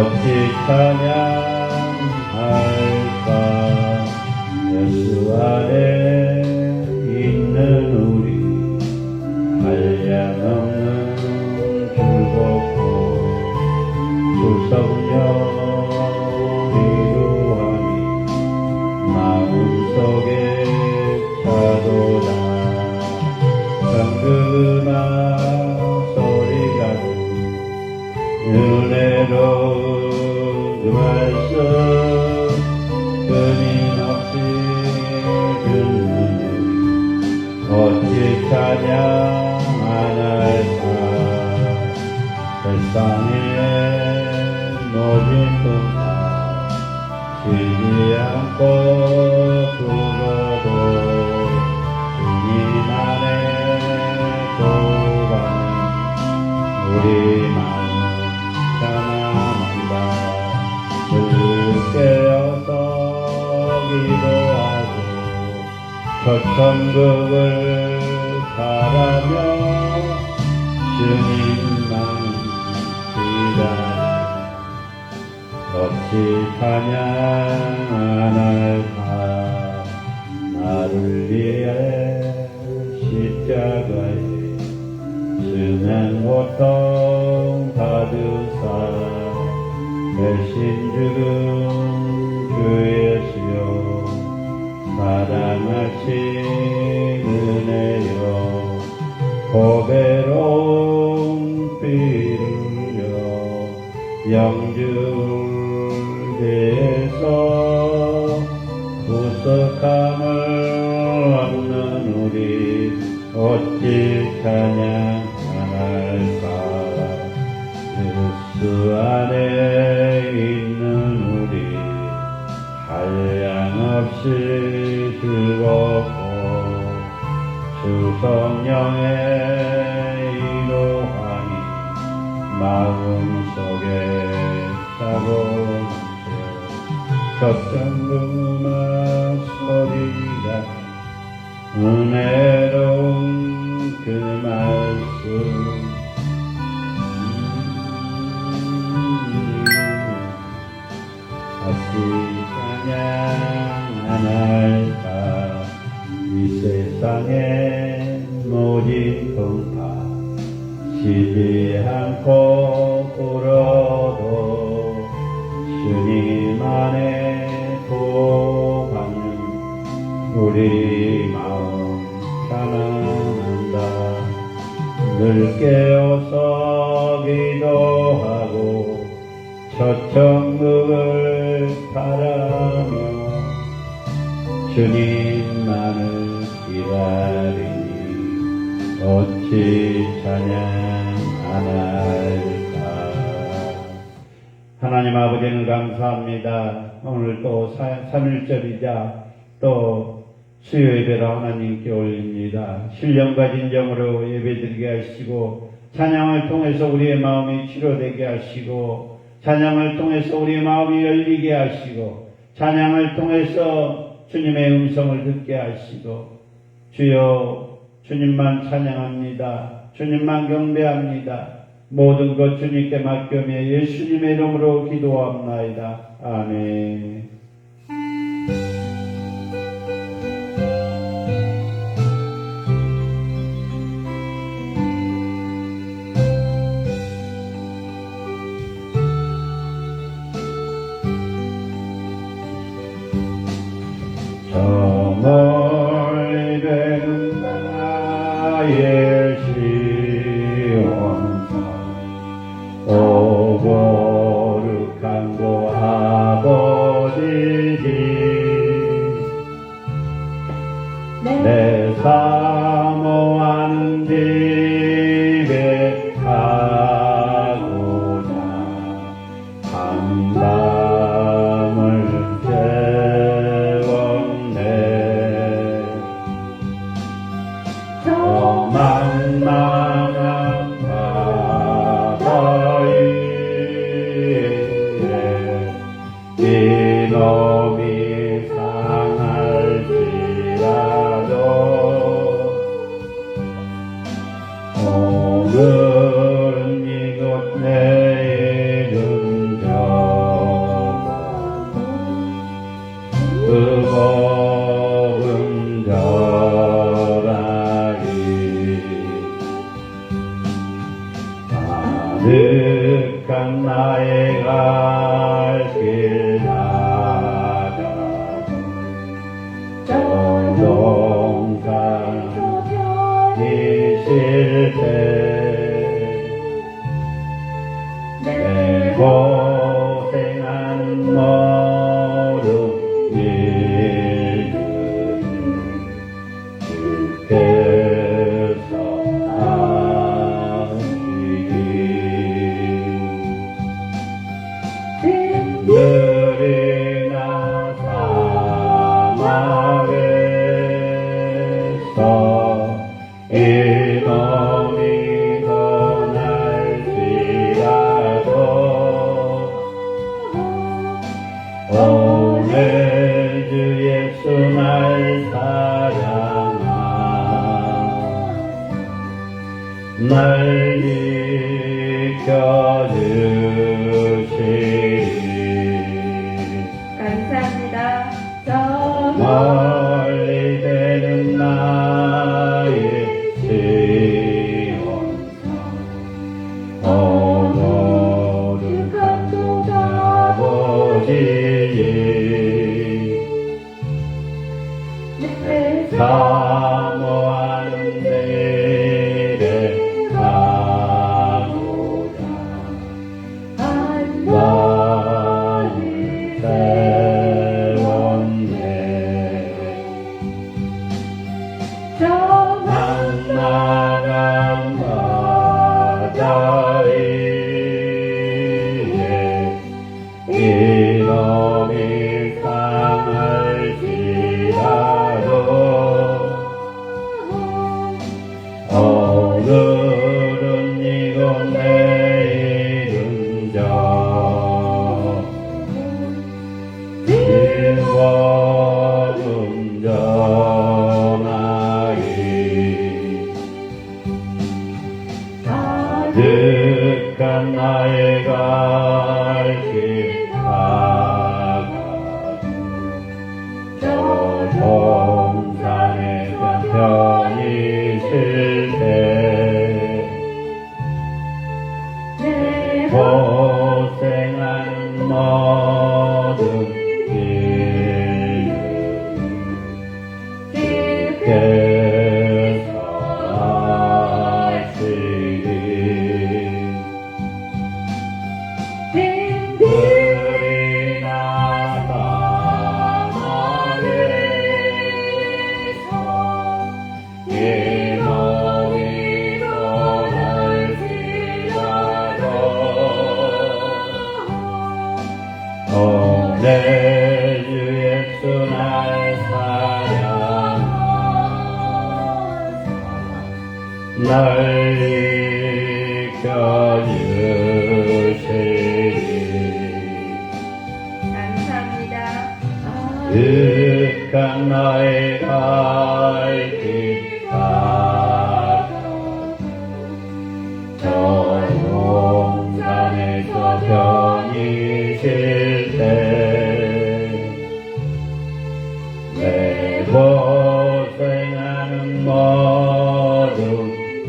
어찌 찬양할까. 예수 안에 있는 우리 한량없는 즐겁고 주성령 위로함이 마음속에 차도다. 정금아 소리가 은혜로운 그 말씀 끊임없이 듣는 우리 어찌 찬양 안 할까. 세상의 모든 것과 쉬지 않고 부르고 주님 안에 도우받는 우리 마음 찬양한다. 깨어서 기도하고 첫 천국을 바라며 주님만 기다려. 어찌 찬양 안 할까. 나를 위해 십자가에 수면 고통 받으사 대신 죽은 주 예수여 사랑하신 은혜여 고배로운 피를 흘려 영주대에서 구속함을 얻는 우리 어찌 찬양 안 할까. 예수 안에 있는 우리 한량없이 즐겁고 주성령의 이로하니 마음속에 차고 넘쳐. 적정금아 소리가 은혜로운 그 말씀 어찌 찬양 안 할까. 이 세상의 모진 풍파 쉬지 않고 불어도 주님 안에 구원받는 우리 마음 찬양한다. 늘 깨어서 기도하고 첫 천국을 바라며 주님만을 기다리니 어찌 찬양 안 할까. 하나님 아버지는 감사합니다. 오늘 또 3일절이자 또 수요 예배로 하나님께 올립니다. 신령과 진정으로 예배드리게 하시고 찬양을 통해서 우리의 마음이 치료되게 하시고 찬양을 통해서 우리의 마음이 열리게 하시고 찬양을 통해서 주님의 음성을 듣게 하시고 주여 주님만 찬양합니다. 주님만 경배합니다. 모든 것 주님께 맡겨며 예수님의 이름으로 기도합나이다. 아멘. 저 멀리 되는 나의 시온산 오 거룩한 고 아버지니 내 사모하는 집에 가고자 한밤을 채웠네. 저 만만한 바다 위에 이놈이 상할지라도 오늘은 이곳 내일은 저 나의 갈 길 나가고 저 동산 있을 때 내 고생한 모든 일들을 주께서 하시기 들이나 사막에서 이놈이 떠날지라도 오늘 주 예수 날 사랑하 날 지켜주시리. 감사합니다. 저 멀리 되는 나의 시온산 오늘은 감도 아버지의 사모하는 내일의 가고자 많이 세웠네. 저 만나간 바다 위에 이놈이 상할지라도 오늘은 이곳 내일은 저 일원은 전하리. 가득한 나의 갈길 가가도 저 동산에서 편히 쉴 때 내 고생하는 모든 일을 주께서 하시리. 들이나 사막에서 이놈이 떠날지라도 오늘 주 예수 날 사랑하사 날 지켜주시리. 감사합니다. 가득한 나의 갈길 가가도 저 동산에서 편히 쉴 때 내 고생하는 모든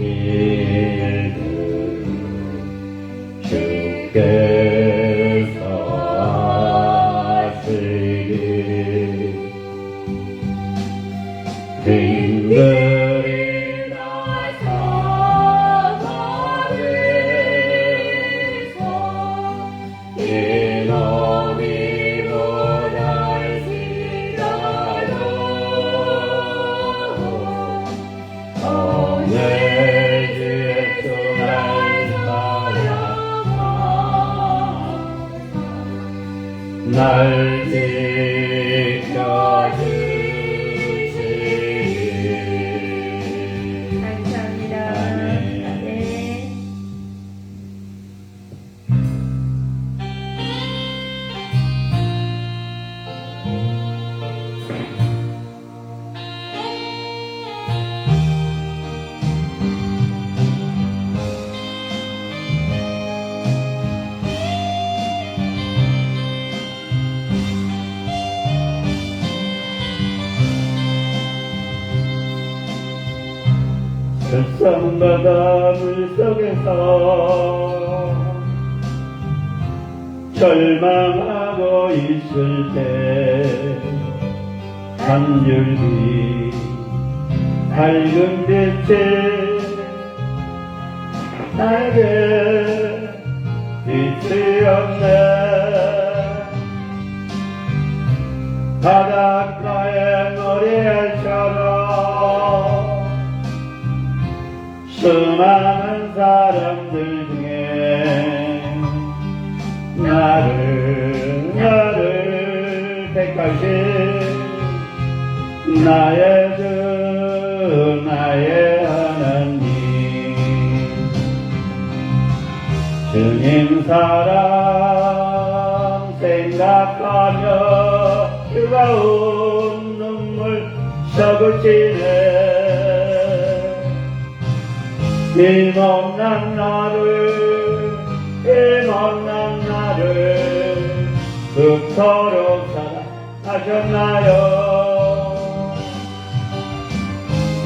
일들 주께서 하시리. 빙글이 나 사막에서 이놈이 보달지라도 오늘 주 예수 날 사랑하 날 지켜주시리. 감사합니다. 아멘. 네. 저 산바다 물속에서 절망하고 있을 때 한 줄기 밝은 빛이 나에게 빛이 없네. 바닷가의 노래처럼 수많은 사람들 중에 나를 택하신 나의 주 나의 하나님, 주님 사랑 생각하며 뜨거운 눈물 썩을지네. 힘없는 나를 그토록 사랑하셨나요?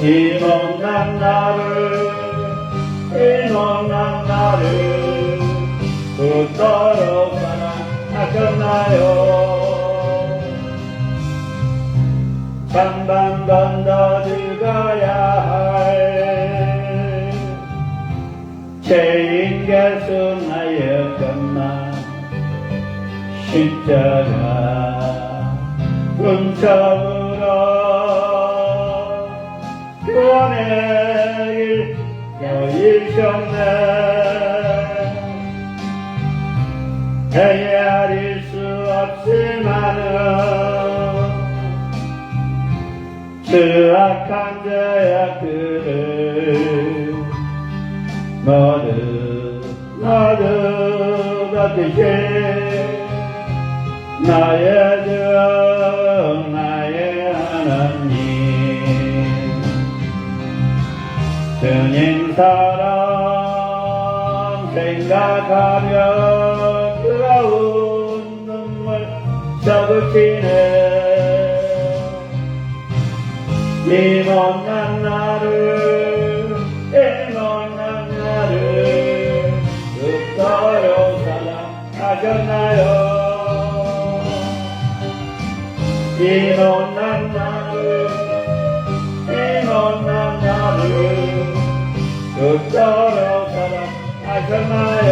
힘없는 나를 그토록 사랑하셨나요? 찬반 건너 들어가야 할 죄인 개수 나였건만 십자가 근처으로 구원의 길 여이셨네. 헤아릴 수 없지만은 수악한 죄악들을 모두 덮으신 나의 주 나의 하나님, 주님 사랑 생각하며 뜨거운 눈물 썩으시네. 힘없는 나를 그토록 사랑하셨나요? 힘없는 나를 그토록 사랑하셨나요?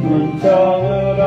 문정으로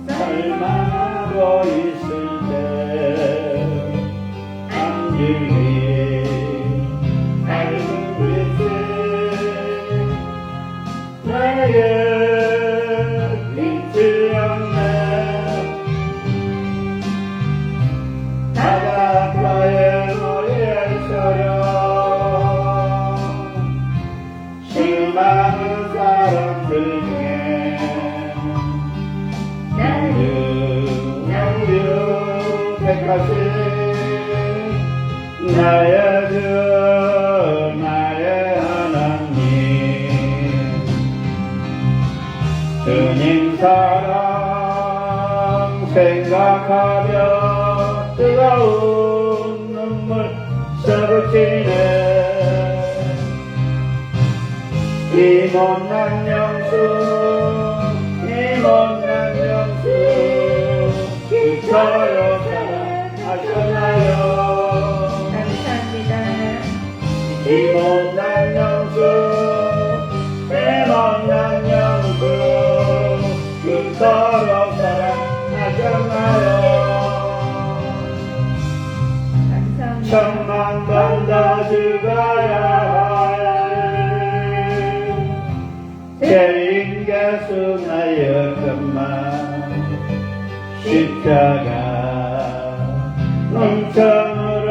절망하고 있을 때 안길이 밝은 빛이 나에게 빛이 없네. 바닷가의 노래처럼 수많은 사람들 중에 택하신 나의 주 나의 하나님, 주님 사랑 생각하며 뜨거운 눈물 쏟으시네. 힘없는 영수 그토록 사랑하셨나요? 감사합니다. 힘없는 영수 그토록 사랑하셨나요? 천만 번 더 죽어야 할 죄인 계수나여 그만 십자가 은총으로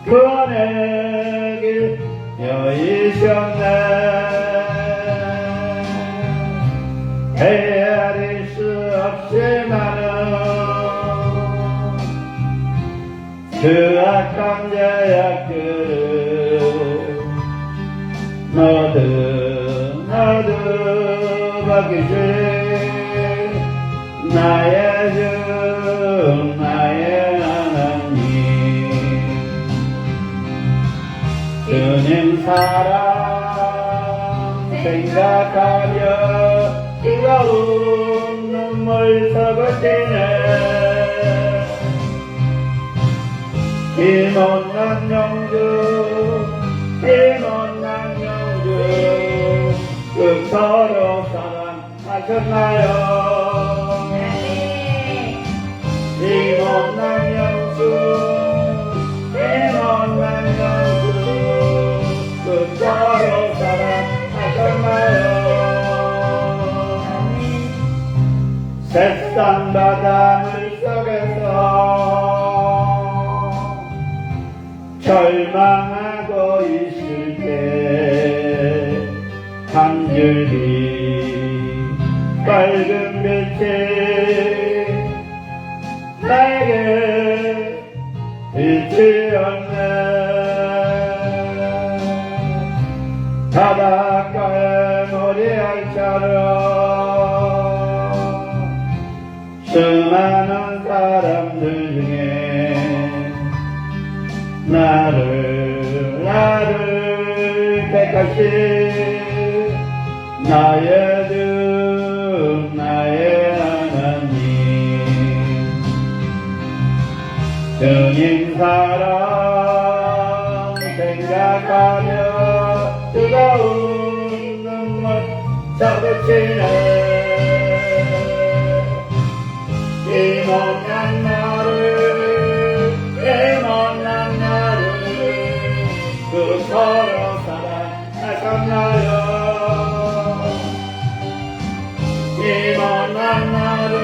구원의 길 여이셨네 헤아릴 수 없지만은 그 악한 죄악들을 모두 벗기시 나의 주 나의 하나님 주님 사랑 생각하며 뜨거운 눈물 서거지네 이 못난 영주 이 못난 영주 그토록 사랑하셨나요 이 못난 영주 이 못난 영주 그토록 사랑하셨나요 세상 바닷물 속에서 절망하고 있을 때 한 줄기 밝은 빛이 나에게 비치었네 바닷가의 모래알처럼 수많은 사람들 중에 나를 택하신 나의 주 나의 하나님 주님 사랑 생각하며 뜨거운 눈물 서그치네 이 못난 나를 그토록 사랑하셨나요 이 못난 나를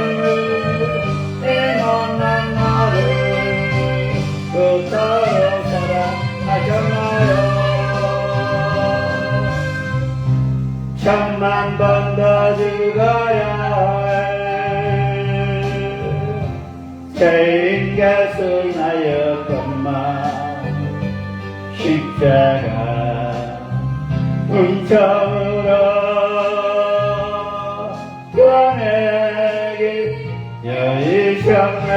그토록 사랑하셨나요 천만 번 더 죽어야 할 죄인 계수나였건만 십자가 은총으로 구원의 길 여이셨네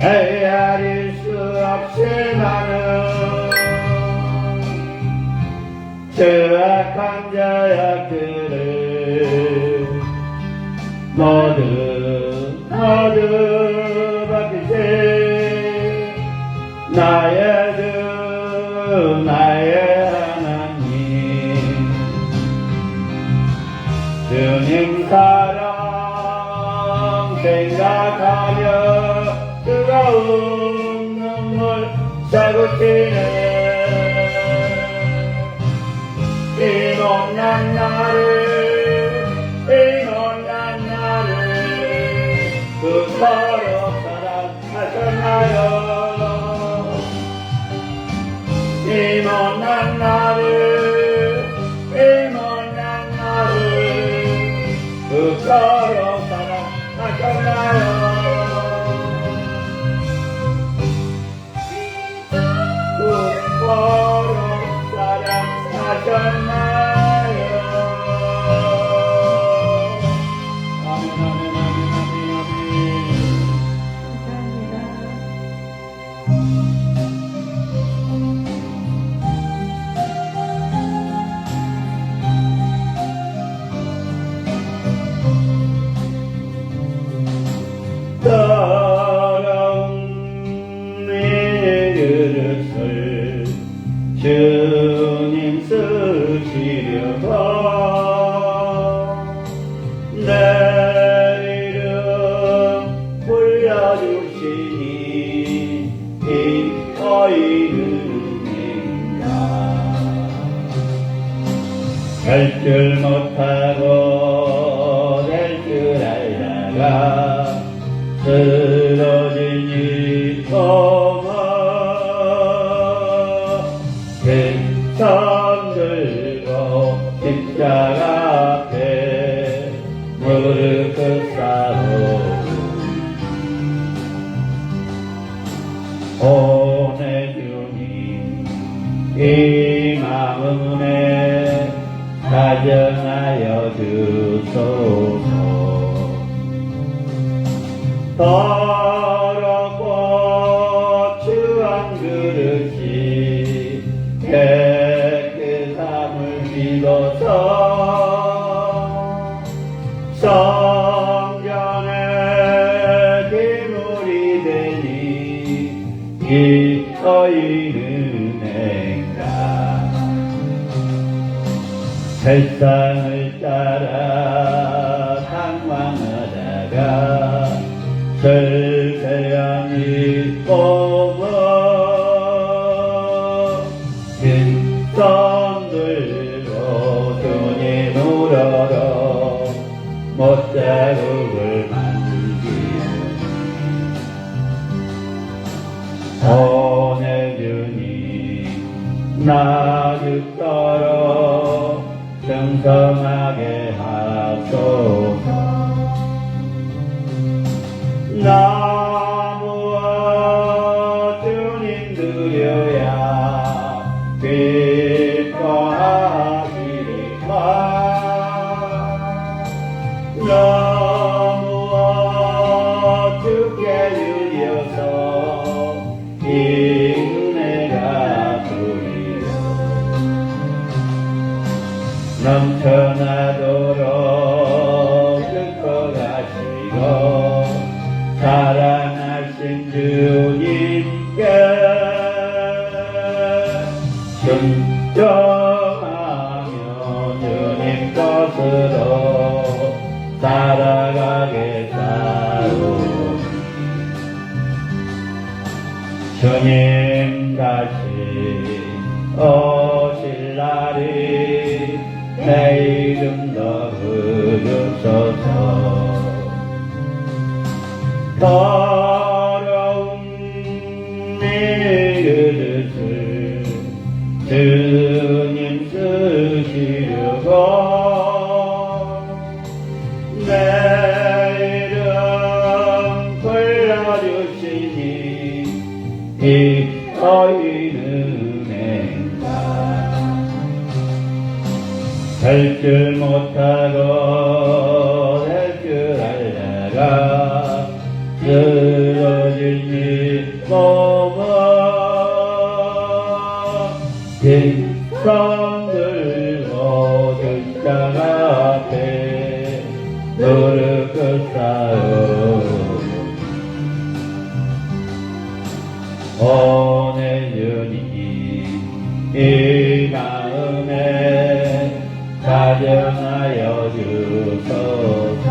헤아릴 수 없지만은 저 악한 죄악들을 모두 벗기시 나의 주 나의 하나님 주님 사랑 생각하며 뜨거운 눈물 서글치네 이 못난 나를 그토록 사랑하셨나요 이 못난 나를 그토록 사랑하셨나요 그토록 사랑하셨나요 아멘 아멘 아멘 아멘 더러운 내 그릇을 주님 쓰시려고 내 이름 할 줄 못하고 될 줄 알다가 쓰러진 이 몸은 큰 들고 십자가 앞에 무릎 꿇사오 오늘 주님 이 마음에 가정하여 주소서 더럽고 추한 그릇이 깨끗함을 비로소 성전에 기물이 되니 기꺼이 은행가 세상을 따라 상황하다가 절대한 이 몸은 빈손 들고 주님으로로 못자국을 만지고 오늘 주님 나 죽도록 정성하게 하소서 나무와 주님 드려야 기뻐하시리까 나무와 주께 드려서 이 은혜가 주리요 넘쳐나도록 뜯고 가시고 사랑하신 주님께 순종하며 주님 것으로 살아가겠사오니 주님 다시 오실 날이 내 이름도 부르소서 더러운 내 그릇을 주님 쓰시려고 내 이름 불러주시니 기꺼이 은행가 할 줄 못하고 될 줄 알다가 쓰러진 이 몸은 빈손 들고 십자가 앞에 무릎 꿇사오 오늘 주님 이 마음에 가정하여 주소서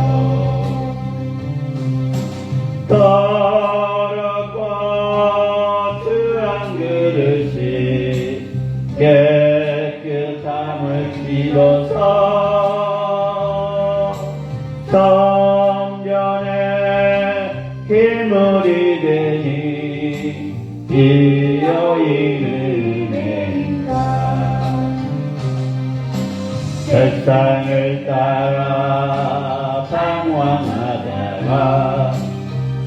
더럽고 추한 그릇이 깨끗함을 비로소 성전에 기물이 되니 기어이 은행가 세상을 따라 방황하다가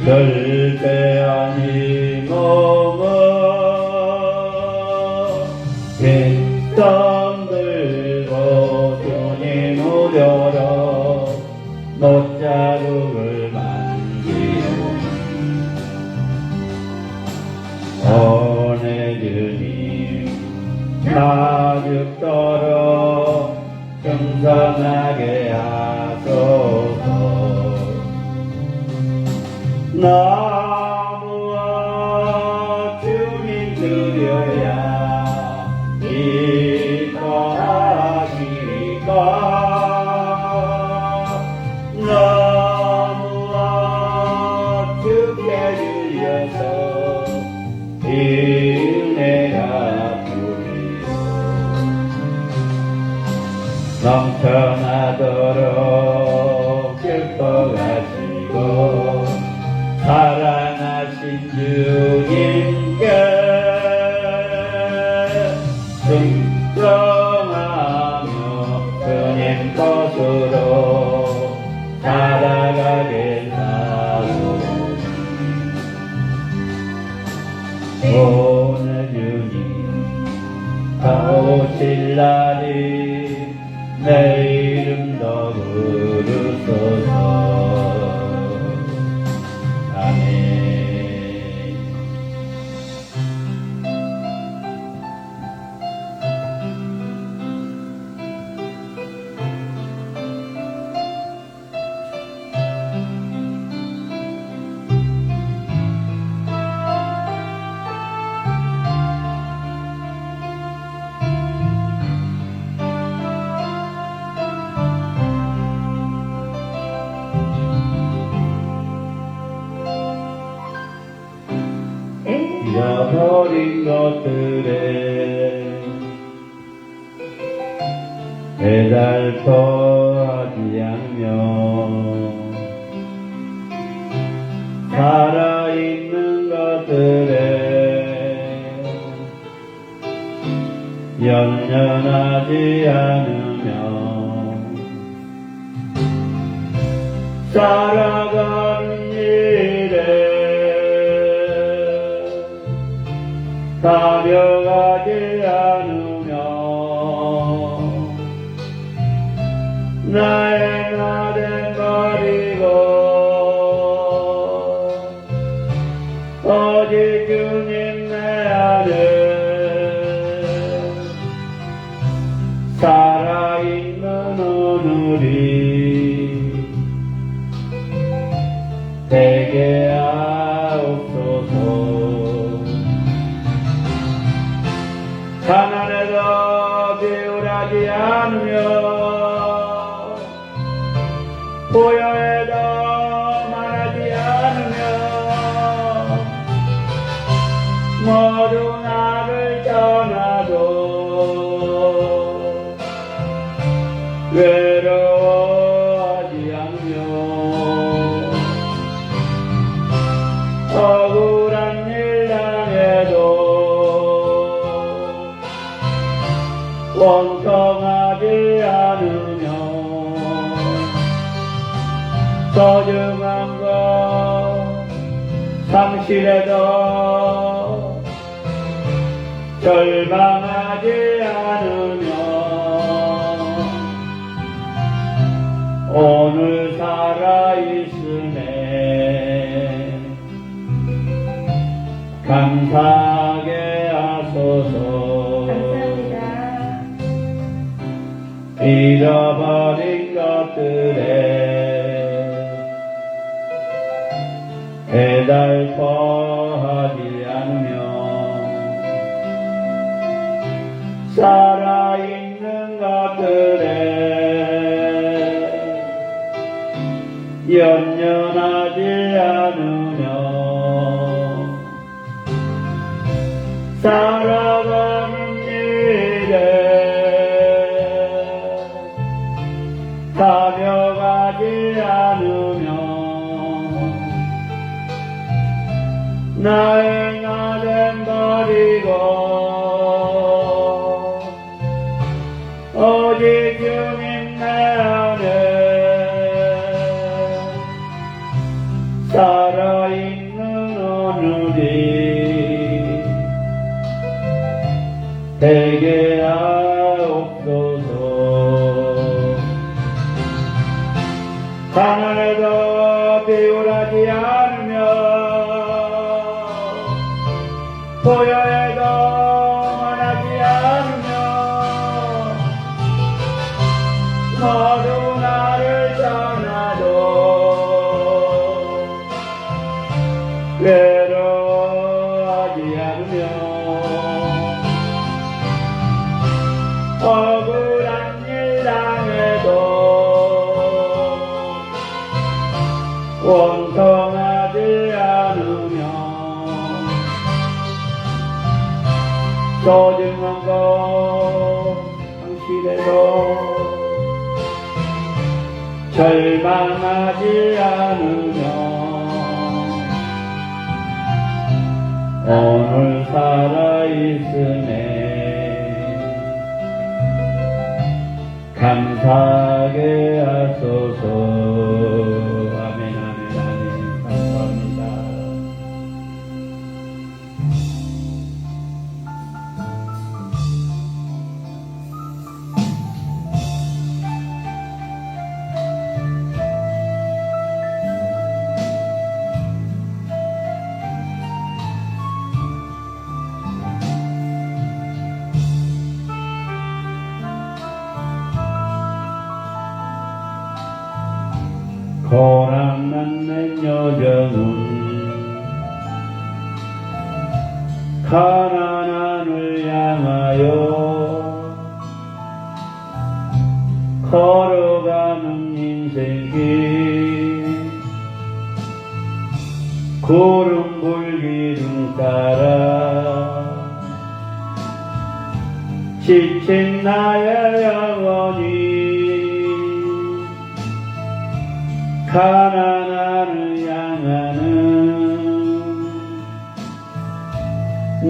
절대한 이 몸은 빈손 들고 주님 우려로 못자국을 만지고 오늘 주님 나 죽도록 정성하게 하소서 나무와 주님 드려야 기뻐하시리까 나무와 주께 드려서 이 은혜가 부리요 넘쳐나도록 기뻐가시고 사랑하신 주님께 승정하며 주님 것으로 살아가겠사오니 오늘 주님 다 오실 날이 내 이름도 부르소서. 아멘. 잃어버린 것들에 배달토하지 않으며 살아있는 것들에 연연하지 않으며 살아가는 일에 다려가지 않으며 나의 나된 버리고 오직 주님 내 안에 살아있는 오늘이 되게 하옵소서. 가난해도 비울하지 않으며 보여해도 말하지 않으며 모두 나를 떠나도 외로워하지 않으며 억울한 일 당해도 원통하지 않으며 소중한 것 상실해도 절망하지 않으며 오늘 살아있음에 감사하게 하소서. 잃어버린 것들에 배달토하지 않으며 살아있는 것들에 연연하지 않으며 살아가는 일에 다녀가지 않으며 나의 나된 버리고 오직 주님 내 안에 살아있는 오늘이 되게 하옵소서. 가난해도 비울하지 않으며 보여해도 말하지 않으며 모두 나를 떠나도 외로워하지 않으며 억울한 일 당해도 원통하지 않으며 소중한 것 상실해도 절망하지 않으며 오늘 살아있음에 감사하게 하소서. 아멘, 아멘, 아멘. 감사합니다. 고난받는 여정은 가나안을 향하여 걸어가는 인생길 구름 불기둥 따라 지친 나의 영혼이 가나안을 향하는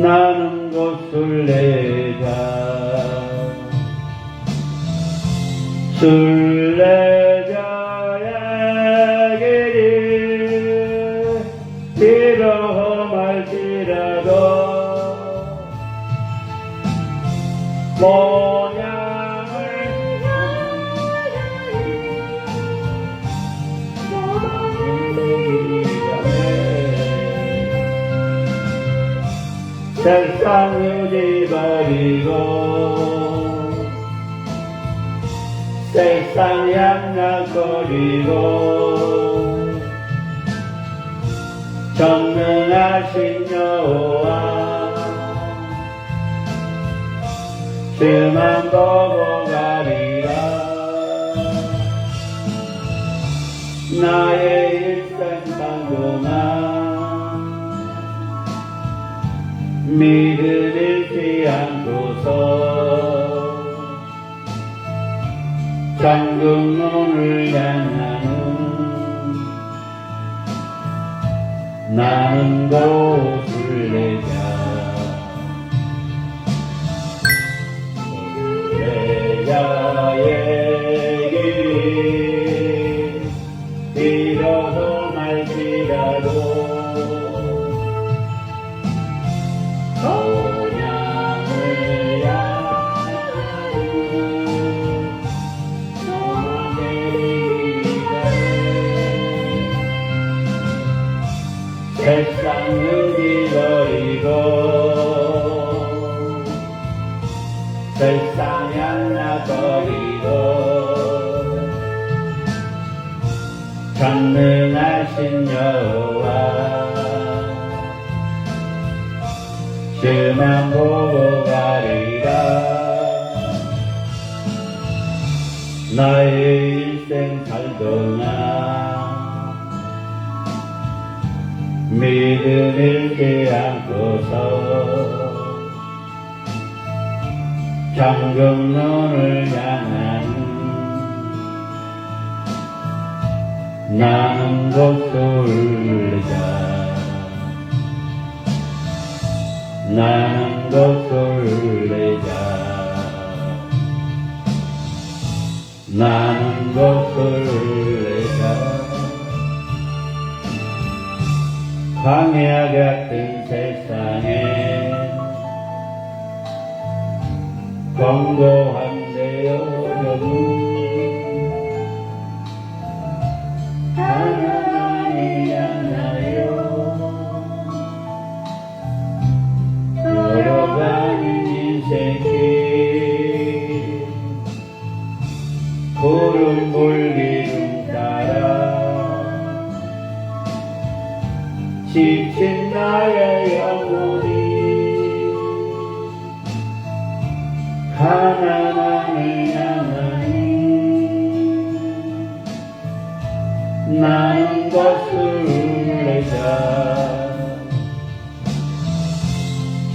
나는 곳을 내가 순례자의 길이 비록 험할지라도 세상을 잊어버리고 세상 양락거리고 전능하신 여호와 주만 보고 가리라. 나의 일생 동안 믿음 잃지 않고서 잠금 눈을 향하는 나는 곳을 내자. 순례자의 길 비로소 말지라도 세상을 잊어버리고 세상 양락거리고 전능하신 여호와 주만 보고 가리라. 나의 일생 살동안 믿음 잃지 않고서 잠금 눈을 향한 나는 곳을 내자. 나는 곳을 내자. 나는 곳을 내자. 광야 같은 세상에 권고한대요 여러분. 하나님을 향하여 걸어가는 인생길 구름 불기둥 따라 지친 나의 영혼이 가나안을 향하니 나는 곳을 내자.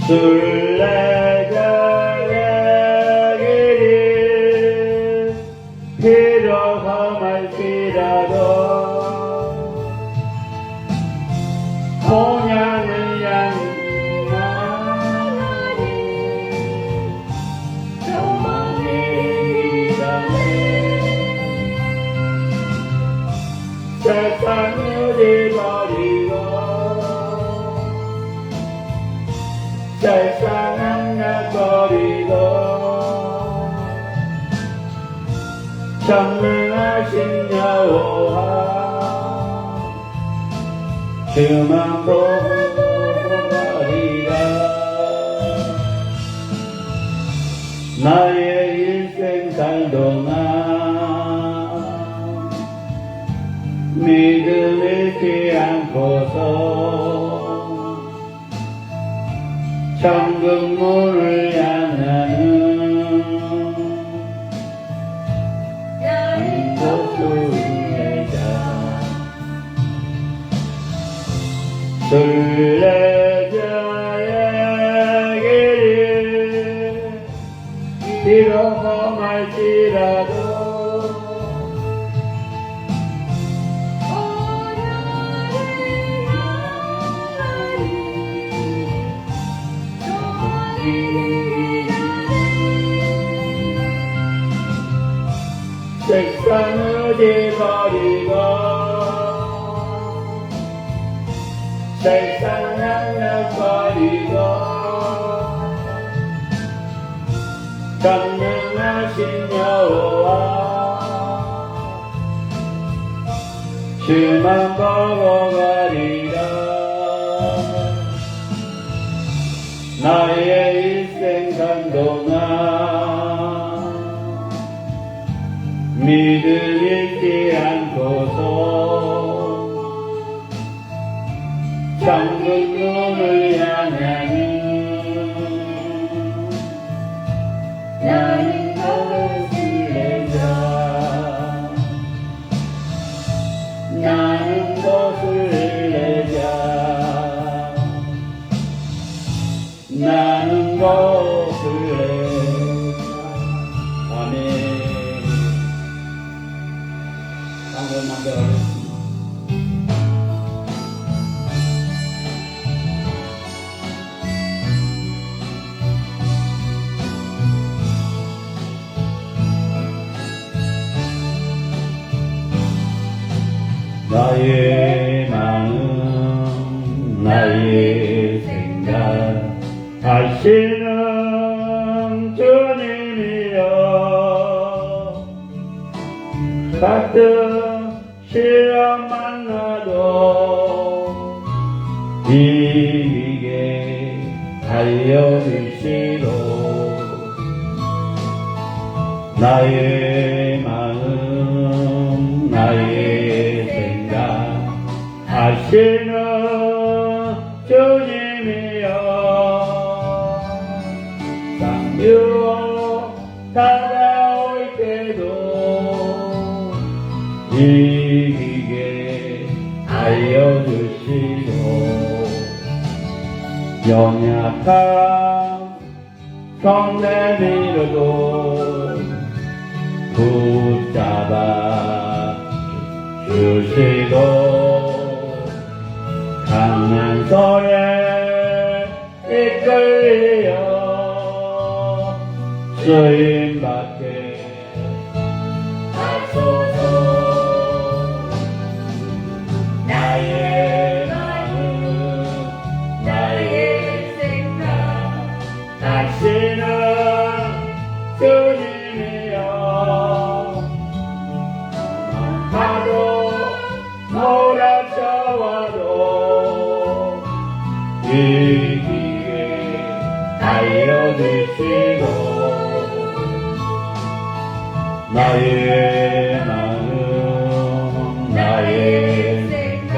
순례자의 길이 비록 험할지 영원히 이라네 세상을 잃어버리고 세상 악락버리고 전능하신 여호와 주만 보고 가리라 나의 일생 살동안 믿음 잃지 않고서 천국 문을 향하는 순례자의 길이 비록 험할지라도 세상을 잃어버리고 세상 악락버리고 전능하신 여호와 주만 보고 가리라 나의 일생 간동안 믿음 잃지 않고서 천국 문을 향하는 나는 거슬레자 나는 거슬레자 나는 거슬레자 아멘 한번 만들어주세요 나의 마음 나의 생각 하시는 주님이여 가끔 시험 만나도 이기게 알려주시고 나의 마음 나의 생각 하시는 주님이여 쌍유 다가올 때도 이기게 알려주시고 연약한 손 내밀어도 붙잡아 주시고 강한 손에 이끌려 쓰임받게 하소서 나의 마음 나의 생각 다시는 주님이여 하도 몰아쳐와도 이기게 알려주시고 나의 마음 나의 생각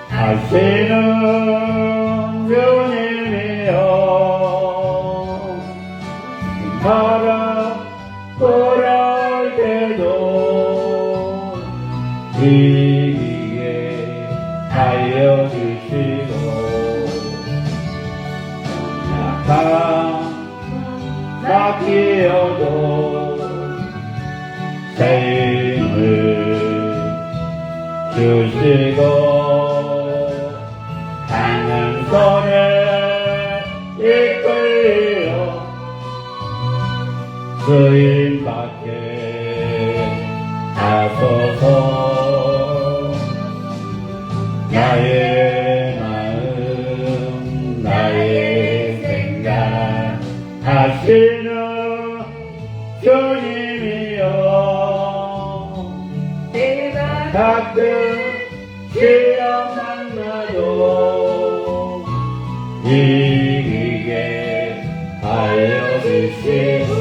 하시는 주님이여 돌아올 때도 이기게 알려주시고 약한 낙기여도 새 힘을 주시고 강한 손에 이끌려 주인밖에 하소서. 나의 마음 나의 생각 하시는 주님이여, 내가 가끔 시험 만나도 이기게 하여 주시고,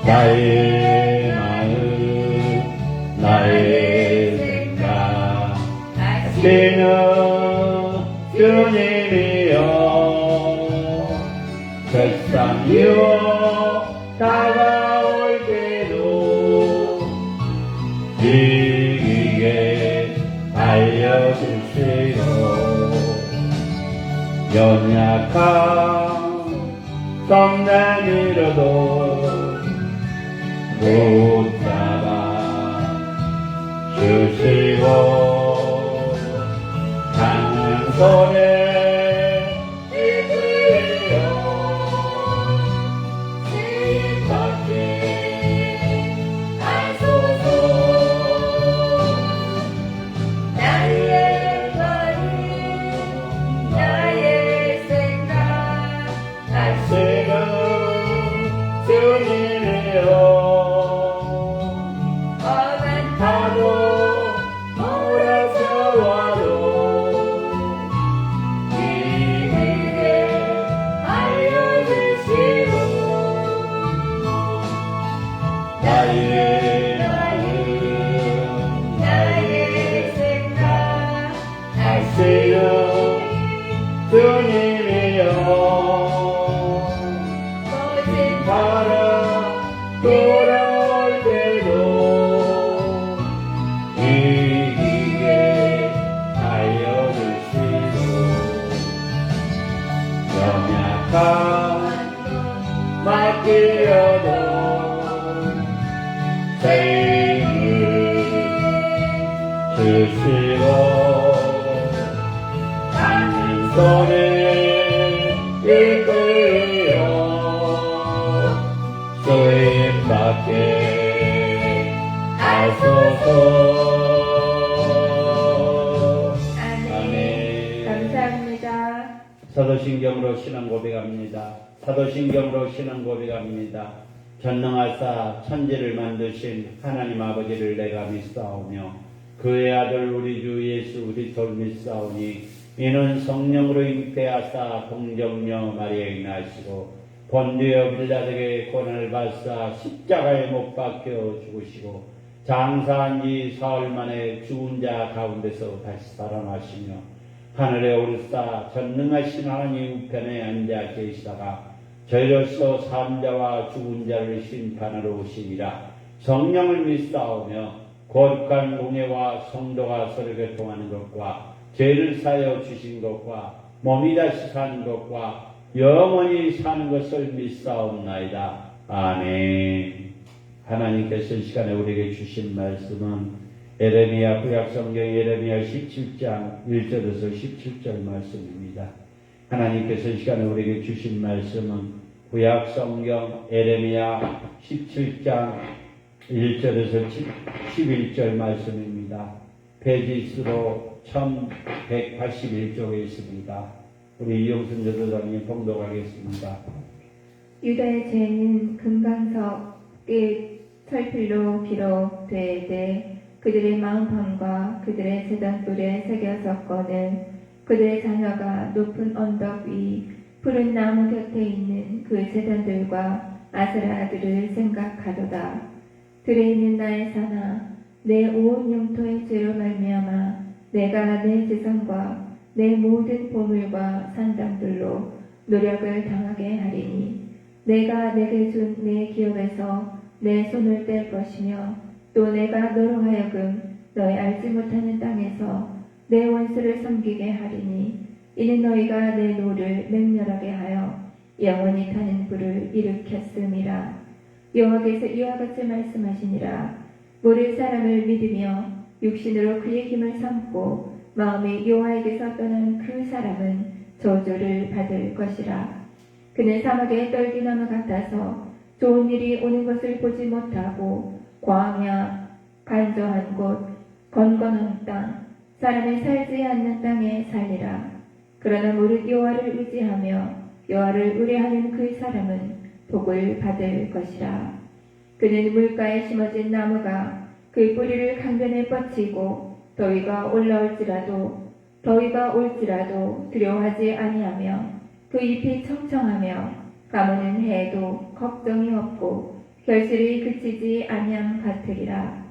나의 마음 나의 생각 하시는 주님이여, 세상 유혹 다가올 때도 이기게 알려주시고, 연약한 성내밀어도 붙잡아 주시고, 강한 손에 이끌려 주님밖에 하소서. 나의 마음 나의 생각 하시는 주님이여, 험한 파도 몰아쳐와도 이기게 알려주시고, 나의 마음 나의 생각 하시는 주님이여, 모든 바람 돌아올 때도 이기게 알려주시고, 연약한 맡기려도 새 힘을 주시고, 강한 손에 이끌려 주님밖에 하소서. 아멘. 감사합니다. 사도신경으로 신앙 고백합니다. 사도신경으로 신앙 고백합니다. 전능하사 천지를 만드신 하나님 아버지를 내가 믿사오며 그의 아들 우리 주 예수 그리스도를 믿사오니 이는 성령으로 잉태하사 동정녀 마리아에 나시고 본디오 빌라에게 고난을 받사 십자가에 못 박혀 죽으시고 장사한 지 사흘 만에 죽은 자 가운데서 다시 살아나시며 하늘에 오르사 전능하신 하나님 우편에 앉아 계시다가 저희로서 산자와 죽은 자를 심판하러 오시니라. 성령을 믿사오며 거룩한 공예와 성도가 서로 교통하는 것과 죄를 사여 주신 것과 몸이 다시 사는 것과 영원히 사는 것을 믿사옵나이다. 아멘. 하나님께서 이 시간에 우리에게 주신 말씀은 에레미야 구약성경 에레미야 17장 1절에서 17절 말씀입니다. 하나님께서 이 시간에 우리에게 주신 말씀은 구약성경 에레미야 17장 1절에서 11절 말씀입니다. 페이지 수로 1181쪽에 있습니다. 우리 이용순 전도사님 봉독하겠습니다. 유다의 죄는 금강석 끝 철필로 기록되되 그들의 마음판과 그들의 제단불에 새겨졌거늘 그들의 자녀가 높은 언덕 위 푸른 나무 곁에 있는 그 제단들과 아세라들을 생각하도다. 들에 있는 나의 산아, 내 온 영토의 죄로 말미암아 내가 내 재산과 내 모든 보물과 산당들로 노력을 당하게 하리니 내가 내게 준 내 기업에서 내 손을 뗄 것이며 또 내가 너로 하여금 너의 알지 못하는 땅에서 내 원수를 섬기게 하리니 이는 너희가 내 노를 맹렬하게 하여 영원히 타는 불을 일으켰음이라. 여호와께서 이와 같이 말씀하시니라. 모를 사람을 믿으며 육신으로 그의 힘을 삼고 마음이 여호와에게서 떠난 그 사람은 저주를 받을 것이라. 그는 사막의 떨기나무 같아서 좋은 일이 오는 것을 보지 못하고 광야, 간조한 곳, 건건한 땅, 사람이 살지 않는 땅에 살리라. 그러나 무릇 여호와를 의지하며 여호와를 의뢰하는 그 사람은 복을 받을 것이라. 그는 물가에 심어진 나무가 그 뿌리를 강변에 뻗치고 더위가 올지라도 두려워하지 아니하며 그 잎이 청청하며 가무는 해에도 걱정이 없고 결실이 그치지 아니함 같으리라.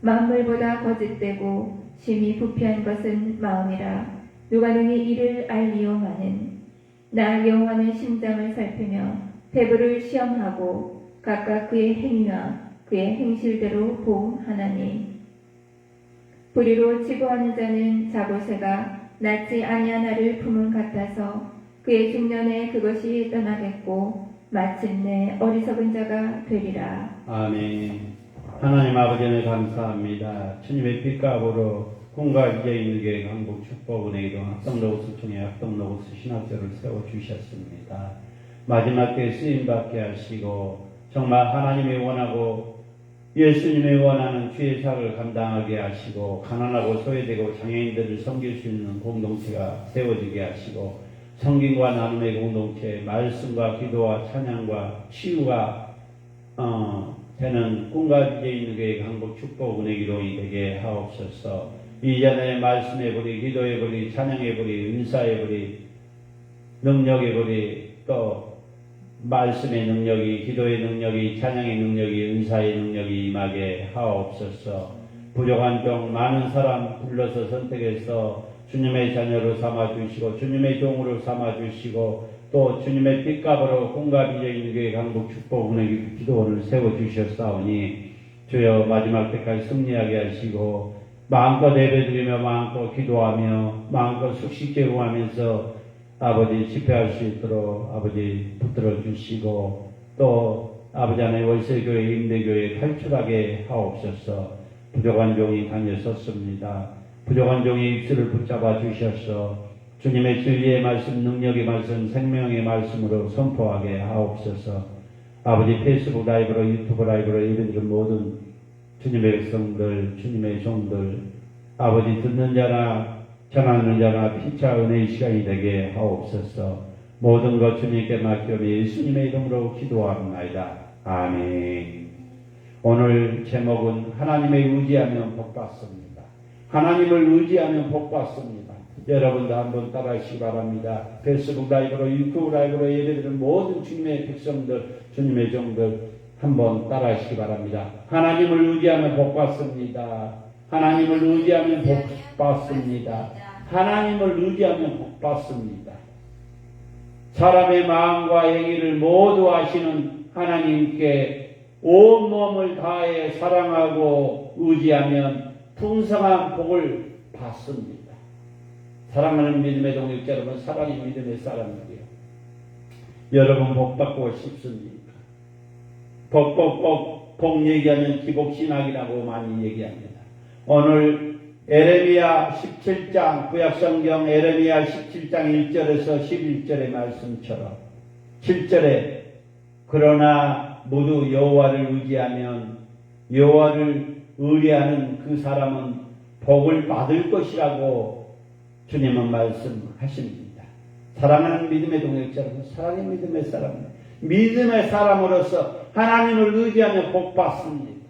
만물보다 거짓되고 심히 부패한 것은 마음이라. 누가 능히 이를 알리오마는. 나 여호와는 심장을 살피며 배부를 시험하고 각각 그의 행위와 그의 행실대로 보하나니. 불의로 치부하는 자는 자고새가 낫지 아니한 알을 품은 같아서 그의 중년에 그것이 떠나겠고 마침내 어리석은 자가 되리라. 아멘. 하나님 아버지 는 감사합니다. 주님의 빛값으로 꿈과 이제 있는 게 강복 축복 은혜기도 합성로고스 통해 합성로고스 신학교를 세워주셨습니다. 마지막 때 쓰임받게 하시고 정말 하나님이 원하고 예수님이 원하는 주의 사역을 감당하게 하시고 가난하고 소외되고 장애인들을 섬길 수 있는 공동체가 세워지게 하시고 성김과 나눔의 공동체, 말씀과 기도와 찬양과 치유가 되는 꿈과 이제 있는 게 강복 축복 은혜 기도이 되게 하옵소서. 이전에 말씀의 불이, 기도의 불이, 찬양의 불이, 은사의 불이, 능력의 불이, 또 말씀의 능력이, 기도의 능력이, 찬양의 능력이, 은사의 능력이 임하게 하옵소서. 부족한 종 많은 사람 불러서 선택해서 주님의 자녀로 삼아주시고 주님의 종으로 삼아주시고 또 주님의 빛값으로 꿈과 비전의 교회 강북 축복 은혜 기도원을 세워주셨사오니 주여 마지막 때까지 승리하게 하시고 마음껏 예배드리며 마음껏 기도하며 마음껏 숙식 제공하면서 아버지 집회할 수 있도록 아버지 붙들어 주시고 또 아버지 하나님 월세교회 임대교회 탈출하게 하옵소서. 부족한 종이 강에 섰습니다. 부족한 종의 입술을 붙잡아 주셔서 주님의 진리의 말씀, 능력의 말씀, 생명의 말씀으로 선포하게 하옵소서. 아버지 페이스북 라이브로 유튜브 라이브로 예배드린 모든 주님의 백성들, 주님의 종들, 아버지 듣는 자나 전하는 자나 피차 은혜의 시간이 되게 하옵소서. 모든 것 주님께 맡기며 예수님의 이름으로 기도합니다. 아멘. 오늘 제목은 하나님의 의지하면 복받습니다. 하나님을 의지하면 복받습니다. 여러분도 한번 따라하시기 바랍니다. 페이스북 라이브로 유튜브 라이브로 예배드리는 모든 주님의 백성들, 주님의 종들 한번 따라하시기 바랍니다. 하나님을 의지하면 복받습니다. 하나님을 의지하면 복받습니다. 하나님을 의지하면 복받습니다. 사람의 마음과 행위를 모두 아시는 하나님께 온몸을 다해 사랑하고 의지하면 풍성한 복을 받습니다. 사랑하는 믿음의 동역자 여러분, 사랑이 믿음의 사람이에요. 여러분 복 받고 싶습니까? 복 얘기하면 기복신학이라고 많이 얘기합니다. 오늘 에레미야 17장 구약성경 에레미야 17장 1절에서 11절의 말씀처럼 7절에 그러나 모두 여호와를 의지하면 여호와를 의뢰하는 그 사람은 복을 받을 것이라고 주님은 말씀하십니다. 사랑하는 믿음의 동역자 여러분, 사랑의 믿음의 사람, 믿음의 사람으로서 하나님을 의지하며 복 받습니다.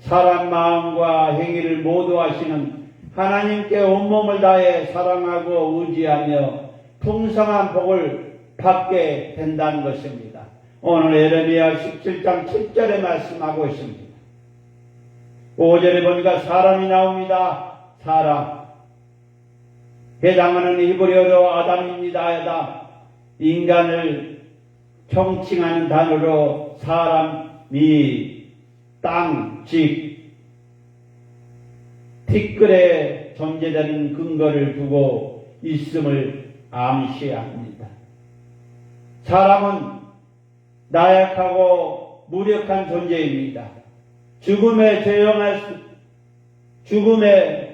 사람 마음과 행위를 모두 하시는 하나님께 온몸을 다해 사랑하고 의지하며 풍성한 복을 받게 된다는 것입니다. 오늘 에레미야 17장 7절에 말씀하고 있습니다. 5절에 보니까 사람이 나옵니다. 사람. 해당하는 히브리어로 아담입니다. 아담. 인간을 총칭하는 단어로 사람이 땅, 즉 티끌에 존재되는 근거를 두고 있음을 암시합니다. 사람은 나약하고 무력한 존재입니다. 죽음에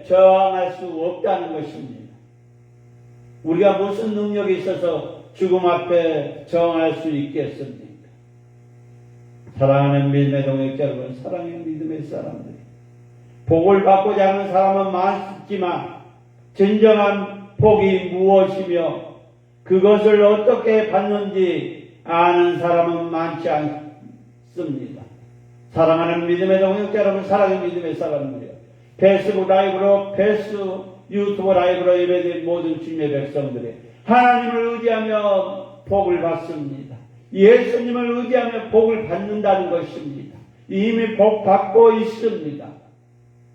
저항할 수 없다는 것입니다. 우리가 무슨 능력이 있어서 죽음 앞에 정할 수 있겠습니까? 사랑하는 믿음의 동역자 여러분, 사랑하는 믿음의 사람들, 복을 받고자 하는 사람은 많지만 진정한 복이 무엇이며 그것을 어떻게 받는지 아는 사람은 많지 않습니다. 사랑하는 믿음의 동역자 여러분, 사랑하는 믿음의 사람들이요, 페이스북 라이브로, 유튜브 라이브로 예배드린 모든 주님의 백성들이 하나님을 의지하며 복을 받습니다. 예수님을 의지하며 복을 받는다는 것입니다. 이미 복 받고 있습니다.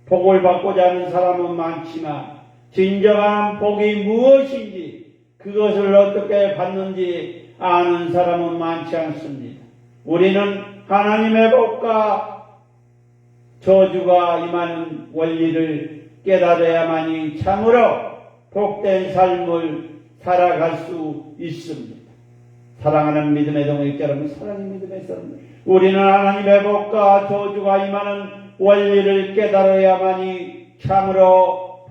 복을 받고자 하는 사람은 많지만 진정한 복이 무엇인지 그것을 어떻게 받는지 아는 사람은 많지 않습니다. 우리는 하나님의 복과 저주가 임하는 원리를 깨달아야만이 참으로 복된 삶을 살아갈 수 있습니다. 사랑하는 믿음의 동역자 여러분, 사랑하는 믿음의 사람들, 우리는 하나님의 복과 저주가 임하는 원리를 깨달아야만이 참으로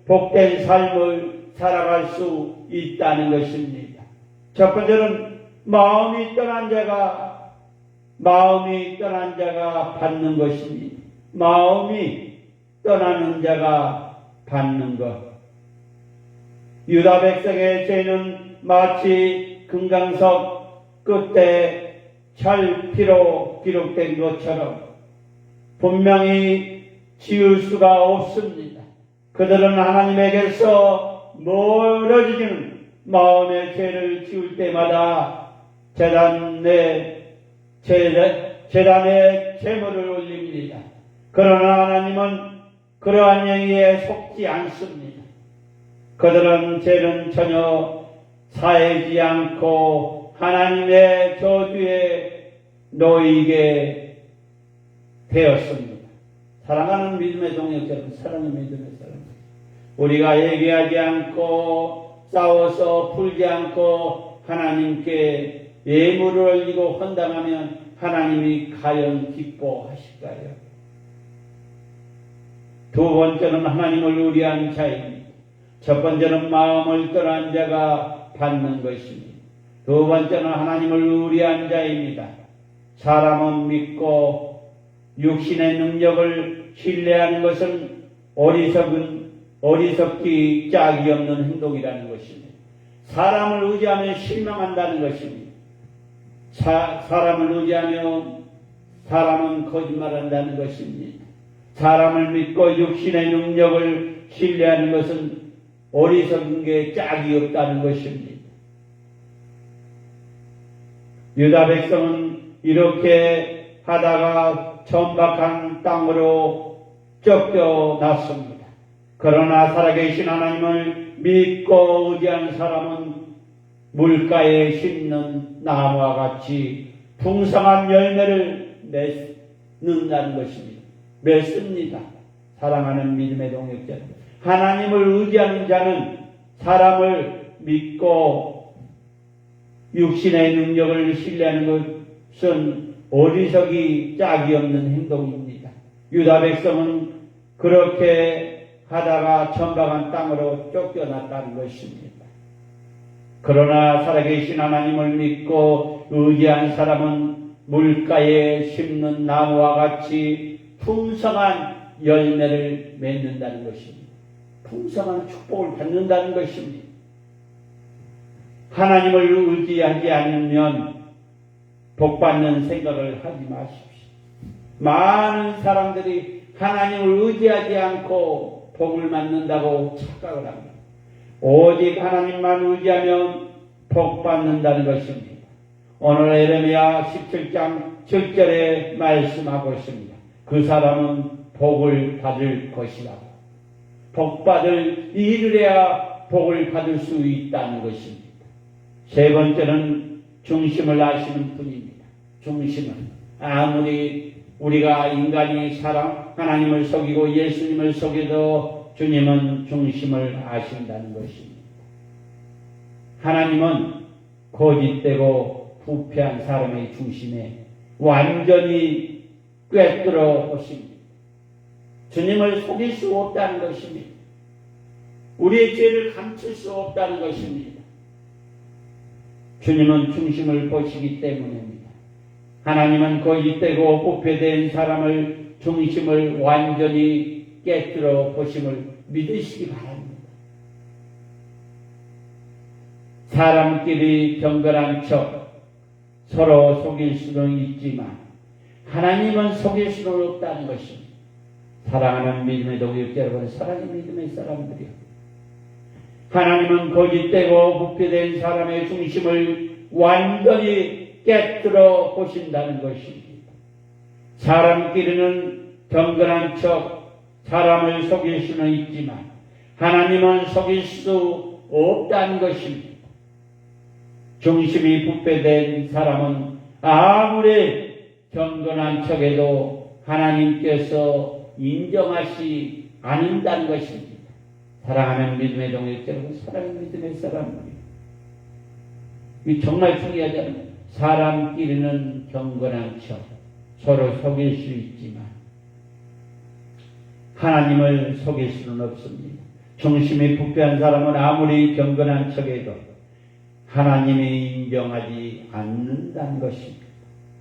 복된 삶을 살아갈 수 있다는 것입니다. 첫 번째는 마음이 떠난 자가 받는 것입니다. 마음이 떠나는 자가 받는 것. 유다 백성의 죄는 마치 금강석 끝에 찰피로 기록된 것처럼 분명히 지울 수가 없습니다. 그들은 하나님에게서 멀어지는 마음의 죄를 지울 때마다 제단에 제물을 올립니다. 그러나 하나님은 그러한 행위에 속지 않습니다. 그들은 죄는 전혀 사하지 않고 하나님의 저주에 놓이게 되었습니다. 사랑하는 믿음의 동역자 여러분, 사랑하는 믿음의 사람, 우리가 얘기하지 않고 싸워서 풀지 않고 하나님께 예물을 올리고 헌당하면 하나님이 과연 기뻐하실까요? 두 번째는 하나님을 의뢰한 자입니다. 첫 번째는 마음을 떠난 자가 받는 것입니다. 두 번째는 하나님을 의뢰한 자입니다. 사람은 믿고 육신의 능력을 신뢰하는 것은 어리석기 짝이 없는 행동이라는 것입니다. 사람을 의지하면 실망한다는 것입니다. 사람을 의지하면 사람은 거짓말한다는 것입니다. 사람을 믿고 육신의 능력을 신뢰하는 것은 어리석은 게 짝이 없다는 것입니다. 유다 백성은 이렇게 하다가 천박한 땅으로 쫓겨났습니다. 그러나 살아계신 하나님을 믿고 의지한 사람은 물가에 심는 나무와 같이 풍성한 열매를 맺는다는 것입니다. 맺습니다. 사랑하는 믿음의 동역자, 하나님을 의지하는 자는 사람을 믿고 육신의 능력을 신뢰하는 것은 어리석이 짝이 없는 행동입니다. 유다 백성은 그렇게 하다가 천박한 땅으로 쫓겨났다는 것입니다. 그러나 살아계신 하나님을 믿고 의지한 사람은 물가에 심는 나무와 같이 풍성한 열매를 맺는다는 것입니다. 풍성한 축복을 받는다는 것입니다. 하나님을 의지하지 않으면 복받는 생각을 하지 마십시오. 많은 사람들이 하나님을 의지하지 않고 복을 받는다고 착각을 합니다. 오직 하나님만 의지하면 복받는다는 것입니다. 오늘 에레미야 17장 7절에 말씀하고 있습니다. 그 사람은 복을 받을 것이라고. 복받을 일을 해야 복을 받을 수 있다는 것입니다. 세 번째는 중심을 아시는 분입니다. 중심은 아무리 우리가 인간이 하나님을 속이고 예수님을 속여도 주님은 중심을 아신다는 것입니다. 하나님은 거짓되고 부패한 사람의 중심에 완전히 꿰뚫어 보십니다. 주님을 속일 수 없다는 것입니다. 우리의 죄를 감출 수 없다는 것입니다. 주님은 중심을 보시기 때문입니다. 하나님은 거짓되고 부패된 사람을 중심을 완전히 깨뜨려 보심을 믿으시기 바랍니다. 사람끼리 경건한 척 서로 속일 수는 있지만 하나님은 속일 수는 없다는 것입니다. 사랑하는 믿음의 동역자 여러분, 사랑의 믿음의 사람들이요, 하나님은 거짓되고 부패된 사람의 중심을 완전히 깨뜨려 보신다는 것입니다. 사람끼리는 경건한 척 사람을 속일 수는 있지만 하나님은 속일 수 없다는 것입니다. 중심이 부패된 사람은 아무리 경건한 척해도 하나님께서 인정하시 않는다는 것입니다. 사랑하는 믿음의 동역자 여러분, 사랑하는 믿음의 사람들이, 이 정말 중요하지 않나요? 사람끼리는 경건한 척 서로 속일 수 있지만 하나님을 속일 수는 없습니다. 중심이 부패한 사람은 아무리 경건한 척해도 하나님이 인정하지 않는다는 것입니다.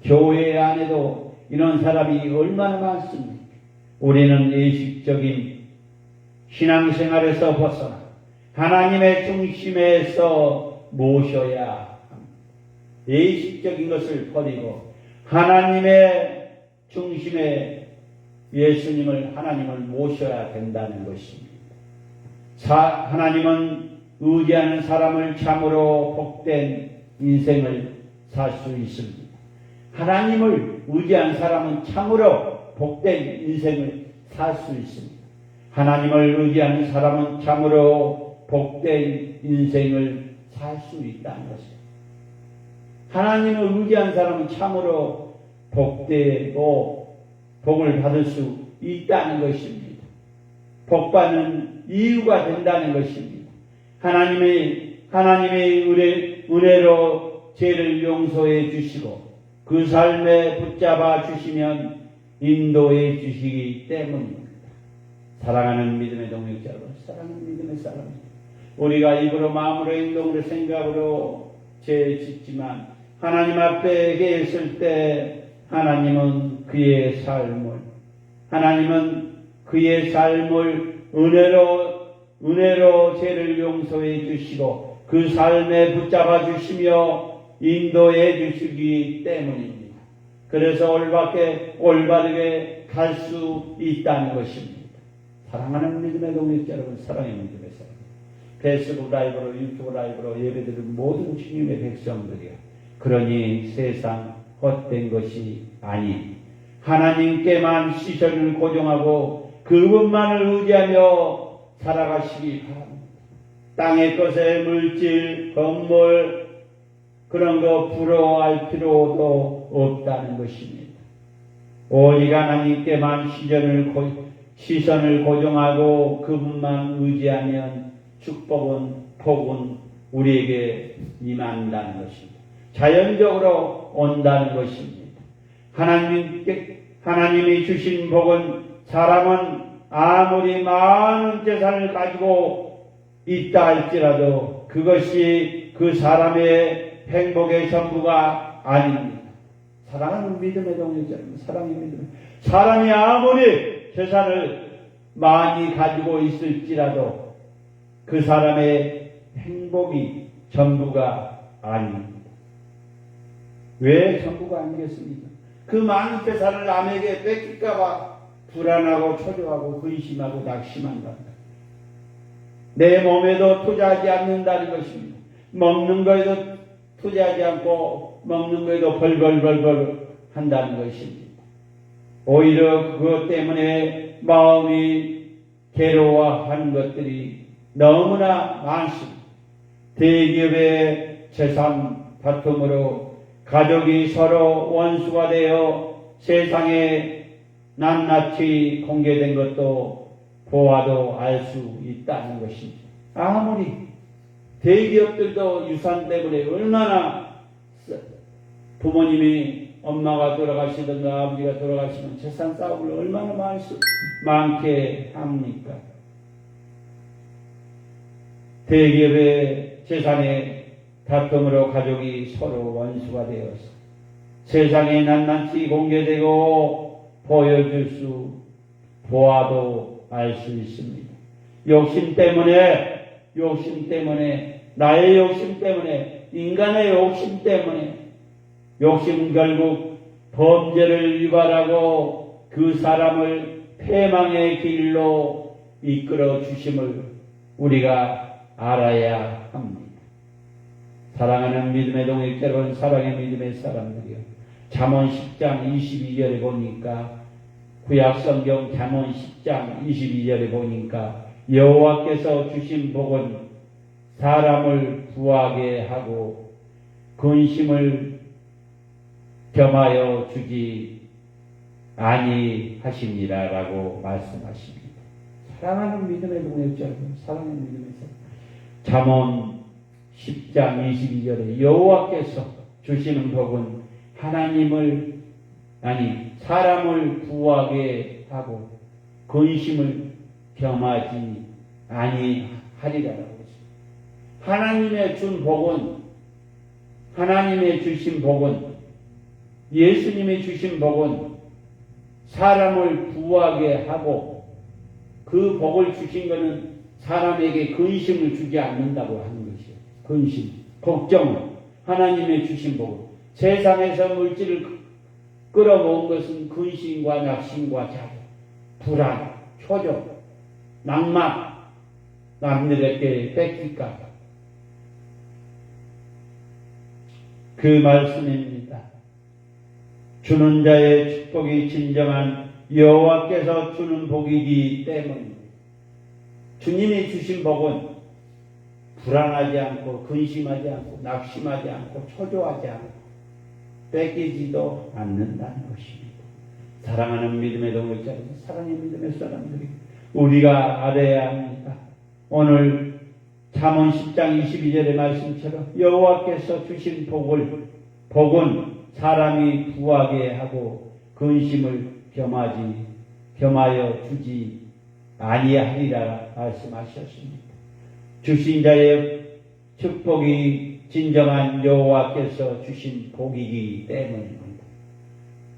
교회 안에도 이런 사람이 얼마나 많습니까? 우리는 의식적인 신앙생활에서 벗어나 하나님의 중심에서 모셔야 합니다. 의식적인 것을 버리고 하나님의 중심에 예수님을, 하나님을 모셔야 된다는 것입니다. 하나님은 의지하는 사람을 참으로 복된 인생을 살 수 있습니다. 하나님을 의지한 사람은 참으로 복된 인생을 살 수 있습니다. 하나님을 의지하는 사람은 참으로 복된 인생을 살 수 있다는 것입니다. 하나님을 의지한 사람은 참으로 복되고 복을 받을 수 있다는 것입니다. 복받는 이유가 된다는 것입니다. 하나님의 은혜로 죄를 용서해 주시고 그 삶에 붙잡아 주시면 인도해 주시기 때문입니다. 사랑하는 믿음의 동역자 여러분, 사랑하는 믿음의 사람들, 우리가 입으로 마음으로 행동으로 생각으로 죄 짓지만 하나님 앞에 계실 때 하나님은 그의 삶을 은혜로 죄를 용서해 주시고 그 삶에 붙잡아 주시며 인도해 주시기 때문입니다. 그래서 올바르게 갈 수 있다는 것입니다. 사랑하는 믿음의 동역자 여러분, 사랑의 믿음의 사람, 페이스북 라이브로, 유튜브 라이브로 예배드리는 모든 주님의 백성들이요, 그러니 세상 헛된 것이 아닌 하나님께만 시선을 고정하고 그분만을 의지하며 살아가시기 바랍니다. 땅의 것에 물질, 건물 그런 거 부러워할 필요도 없다는 것입니다. 오직 하나님께만 시선을 고정하고 그분만 의지하면 축복은, 복은 우리에게 임한다는 것입니다. 자연적으로 온다는 것입니다. 하나님이 주신 복은 사람은 아무리 많은 재산을 가지고 있다 할지라도 그것이 그 사람의 행복의 전부가 아닙니다. 사랑하는 믿음의 동역자 여러분, 사랑의 믿음, 사람이 아무리 재산을 많이 가지고 있을지라도 그 사람의 행복이 전부가 아닙니다. 왜 전부가 아니겠습니까? 그 많은 재산을 남에게 뺏길까봐 불안하고 초조하고 근심하고 낙심한다. 내 몸에도 투자하지 않는다는 것입니다. 먹는 거에도 투자하지 않고 먹는 거에도 벌벌벌벌 한다는 것입니다. 오히려 그것 때문에 마음이 괴로워하는 것들이 너무나 많습니다. 대기업의 재산 다툼으로 가족이 서로 원수가 되어 세상에 낱낱이 공개된 것도 보아도 알 수 있다는 것입니다. 아무리 대기업들도 유산 때문에 얼마나 부모님이 엄마가 돌아가시든가 아버지가 돌아가시면 재산 싸움을 얼마나 많게 합니까? 대기업의 재산에 다툼으로 가족이 서로 원수가 되어서 세상에 낱낱이 공개되고 보여줄 수 보아도 알 수 있습니다. 욕심 때문에 나의 욕심 때문에 인간의 욕심 때문에 욕심 결국 범죄를 유발하고 그 사람을 패망의 길로 이끌어 주심을 우리가 알아야 합니다. 사랑하는 믿음의 동역자 여러분, 사랑의 믿음의 사람들이요, 잠언 10장 22절에 보니까, 구약성경 잠언 10장 22절에 보니까 여호와께서 주신 복은 사람을 부하게 하고 근심을 겸하여 주지 아니하시니라라고 말씀하십니다. 사랑하는 믿음의 동역자 여러분, 사랑하는 믿음의 사람, 잠언 10장 22절에 여호와께서 주시는 복은 사람을 부하게 하고 근심을 겸하지 아니하리라라고 했습니다. 하나님의 주신 복은, 예수님이 주신 복은 사람을 부하게 하고, 그 복을 주신 것은 사람에게 근심을 주지 않는다고 하는 것이에요. 근심, 걱정은 하나님의 주신 복은, 세상에서 물질을 끌어모은 것은 근심과 낙심과 자괴, 불안, 초조, 낭만, 남들에게 뺏길까 봐. 그 말씀입니다. 주는 자의 축복이 진정한 여호와께서 주는 복이기 때문입니다. 주님이 주신 복은 불안하지 않고 근심하지 않고 낙심하지 않고 초조하지 않고 뺏기지도 않는다는 것입니다. 사랑하는 믿음의 동역자, 사랑의 믿음의 사람들이 우리가 알아야 합니다. 오늘 잠언 10장 22절의 말씀처럼 여호와께서 주신 복은 사람이 부하게 하고 근심을 겸하여 주지 아니하리라 말씀하셨습니다. 주신 자의 축복이 진정한 여호와께서 주신 복이기 때문입니다.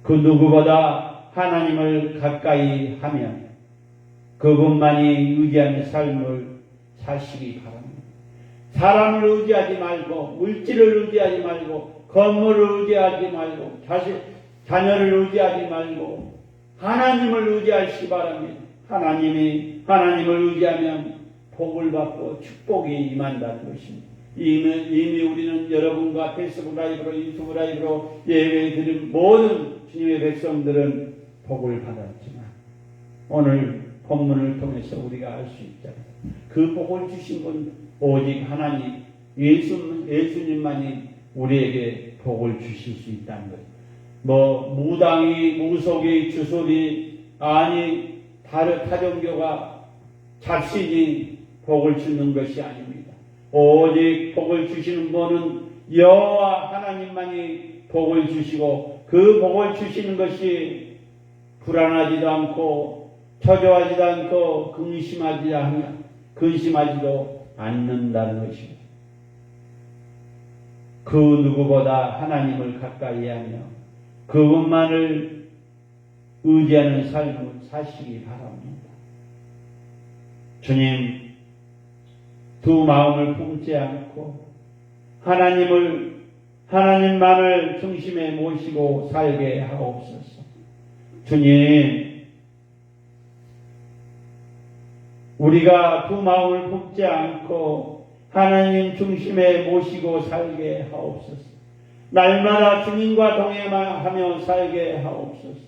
그 누구보다 하나님을 가까이 하면 그분만이 의지하는 삶을 사시기 바랍니다. 사람을 의지하지 말고, 물질을 의지하지 말고, 건물을 의지하지 말고, 자녀를 의지하지 말고 하나님을 의지하시기 바랍니다. 하나님을 의지하면 복을 받고 축복이 임한다는 것입니다. 이미 우리는 여러분과 페이스북 라이브로, 유튜브 라이브로 예배 드린 모든 주님의 백성들은 복을 받았지만, 오늘 본문을 통해서 우리가 알 수 있잖아요. 그 복을 주신 분 오직 하나님, 예수님만이 우리에게 복을 주실 수 있다는 거예요. 무당이, 무속이, 주술이, 타종교가 잡신이 복을 주는 것이 아닙니다. 오직 복을 주시는 분은 여호와 하나님만이 복을 주시고, 그 복을 주시는 것이 불안하지도 않고 초조하지도 않고 근심하지도 않는다는 것입니다. 그 누구보다 하나님을 가까이 하며 그분만을 의지하는 삶을 사시기 바랍니다. 주님, 두 마음을 품지 않고 하나님만을 중심에 모시고 살게 하옵소서. 주님, 우리가 두 마음을 품지 않고 하나님 중심에 모시고 살게 하옵소서. 날마다 주님과 동행하며 살게 하옵소서.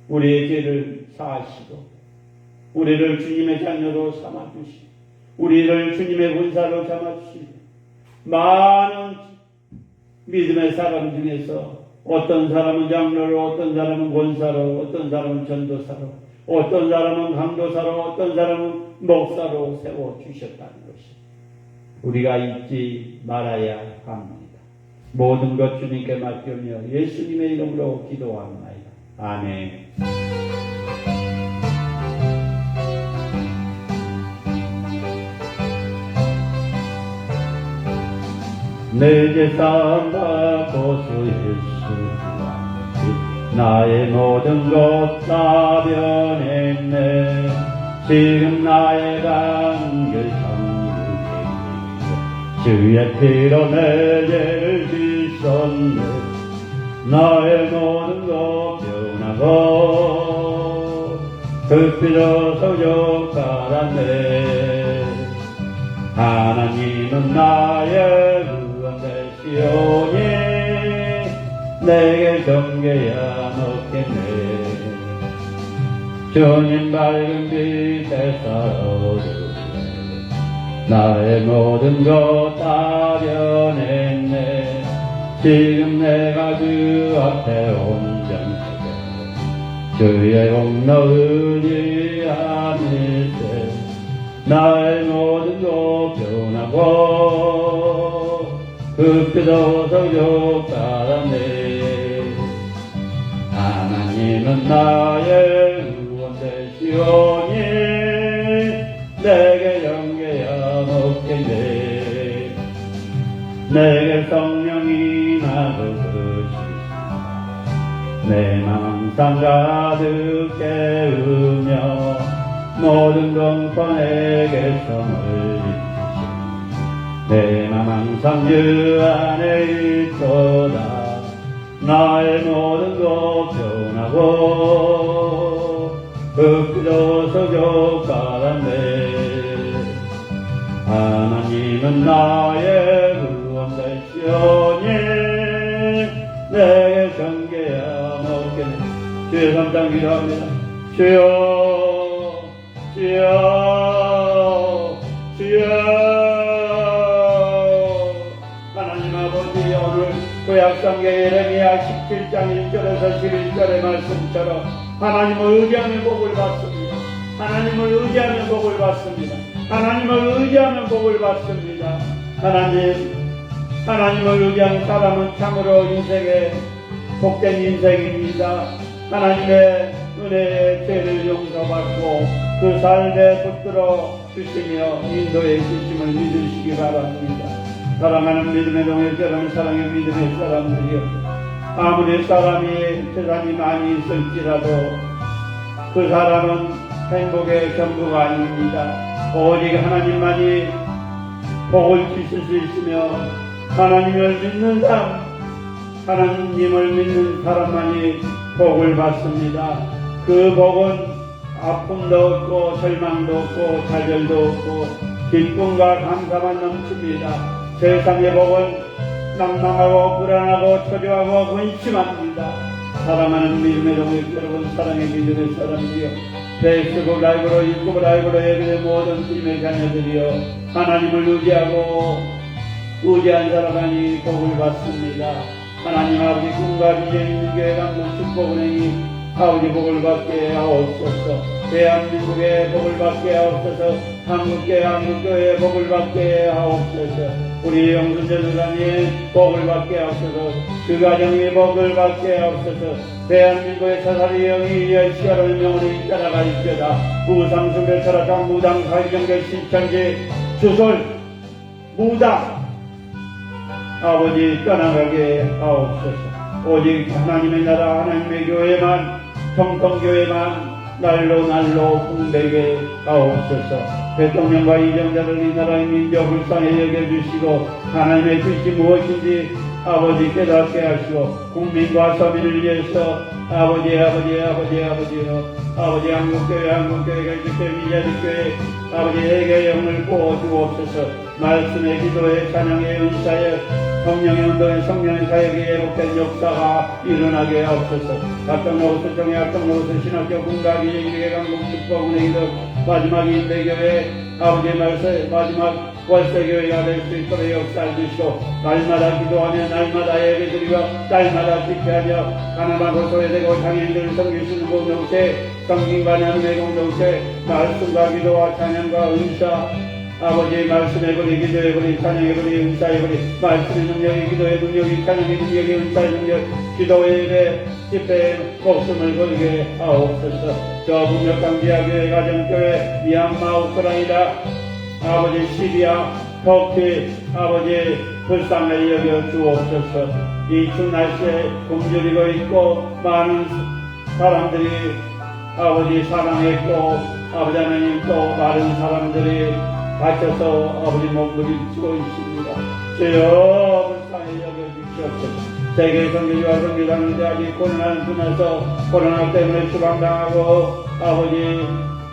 우리의 죄를 사하시고 우리를 주님의 자녀로 삼아주시고 우리를 주님의 군사로 삼아주시고, 많은 믿음의 사람 중에서 어떤 사람은 장로로, 어떤 사람은 권사로, 어떤 사람은 전도사로, 어떤 사람은 강도사로, 어떤 사람은 목사로 세워주셨다는 것이 우리가 잊지 말아야 합니다. 모든 것 주님께 맡기며 예수님의 이름으로 기도합니다. 아멘. 내 재산 다 고수했으리라. 나의 모든 것 다 변했네. 지금 나의 간결 참으리 주의 피로 내 죄를 씻었네. 나의 모든 것 변하고 그 피로 소욕 받았네. 하나님은 나의 구원 되시오니 내게 경계야 먹겠네. 주님 밝은 빛에 살아오르네. 나의 모든 것 다 변했네. 지금 내가 주 앞에 온전하게 주의 공로 의지함일세. 나의 모든 것 변하고 그 피도 소욕 받았네. 하나님은 나의 구원 되시오니 내게 영계야 먹겠네. 내게 성령이 나누시사 내 맘 항상 가득 깨우며 모든 공포에게 성을 입히시니 내 맘 항상 주 안에 있도다. 나의 모든 것 변하고 그 피로 소욕 받았네. 하나님은 나의 구원 되시오니 내게 경계야 먹겠네. 주의 삼장 기도합니다. 주여 주여 주여. 하나님 아버지, 오늘 구약성경 예레미야 17장 1절에서 11절의 말씀처럼 하나님을 의지하면 복을 받습니다. 하나님을 의지하면 복을 받습니다. 하나님을 의지하면 복을 받습니다. 하나님을 의지하는 사람은 참으로 인생에 복된 인생입니다. 하나님의 은혜의 죄를 용서받고 그 삶에 붙들어 주시며 인도해 주심을 믿으시기 바랍니다. 사랑하는 믿음의 동역자라는 사랑의 믿음의 사람들이여, 아무리 사람이 세상이 많이 있을지라도 그 사람은 행복의 전부가 아닙니다. 오직 하나님만이 복을 주실 수 있으며 하나님을 믿는 사람, 하나님을 믿는 사람만이 복을 받습니다. 그 복은 아픔도 없고 절망도 없고 좌절도 없고 기쁨과 감사만 넘칩니다. 세상의 복은 낭망하고 불안하고 초조하고 근심합니다. 사랑하는 믿음의 동역 여러분, 사랑의 믿음의 사람들이여, 페이스북 라이브로 유튜브 라이브로 예배된 모든 주님의 자녀들이여, 하나님을 의지한 사람만이 복을 받습니다. 하나님 아버지, 꿈과 비전 있는 교회 강동 축복은행이 아버지 복을 받게 하옵소서. 대한민국의 복을 받게 하옵소서. 한국교회 복을 받게 하옵소서. 우리 영순전 전사님 복을 받게 하옵소서. 그 가정이 복을 받게 하옵소서. 대한민국의 사사리 영이 열시하는 영혼이 따라갈지어다. 우상숭배 철학당 무당 사회정결 신천지 주설 무당 아버지 떠나가게 하옵소서. 오직 하나님의 나라, 하나님의 교회만, 정통교회만 날로 풍대게 하옵소서. 대통령과 이정자를 이 나라의 민족 불쌍히 여겨주시고 하나님의 뜻이 무엇인지 아버지 깨닫게 하시고 국민과 서민을 위해서 아버지여 한국교회 갈주교회 미자주교회 아버지에게 영을 부어주옵소서. 말씀의 기도에 찬양의 은사에 성령의 운동에 성령의 사역에 예복된 역사가 일어나게 하옵소서. 합동로고서 정의 합동로고서 신학교 군가기 예기계 강국 축복은행도 마지막 인대교회 아버지의 말씀 마지막 월세교회가 될 수 있도록 역사해 주시고 날마다 기도하며 날마다 예배드리며 날마다 집회하며 가난하고 소외되고 장애인들을 섬기시는 공동체 성김과 나눔의 공동체 말씀과 기도와 찬양과 은사 아버지의 말씀해버리 기도해버리 찬양해버리 은사해버리 말씀의 능력이 기도의 능력이 찬양의 능력이 은사의 능력 기도의 예배 집회에 목숨을 걸게 하옵소서. 저 북녘 강지하교회 가정교회 미얀마 우크라이나 아버지 시리아 특히 아버지 불쌍히 여겨 주옵소서. 이 추운 날씨에 굶주리고 있고 많은 사람들이 아버지 사랑했고 아버지 하나님 또 많은 사람들이 갇혀서 아버지 몸부림치고 있습니다. 주여 불쌍히 여겨주시옵소서. 세계 선교지와 선교사님들 아직 코로나는 끝나서 코로나 때문에 추방당하고 아버지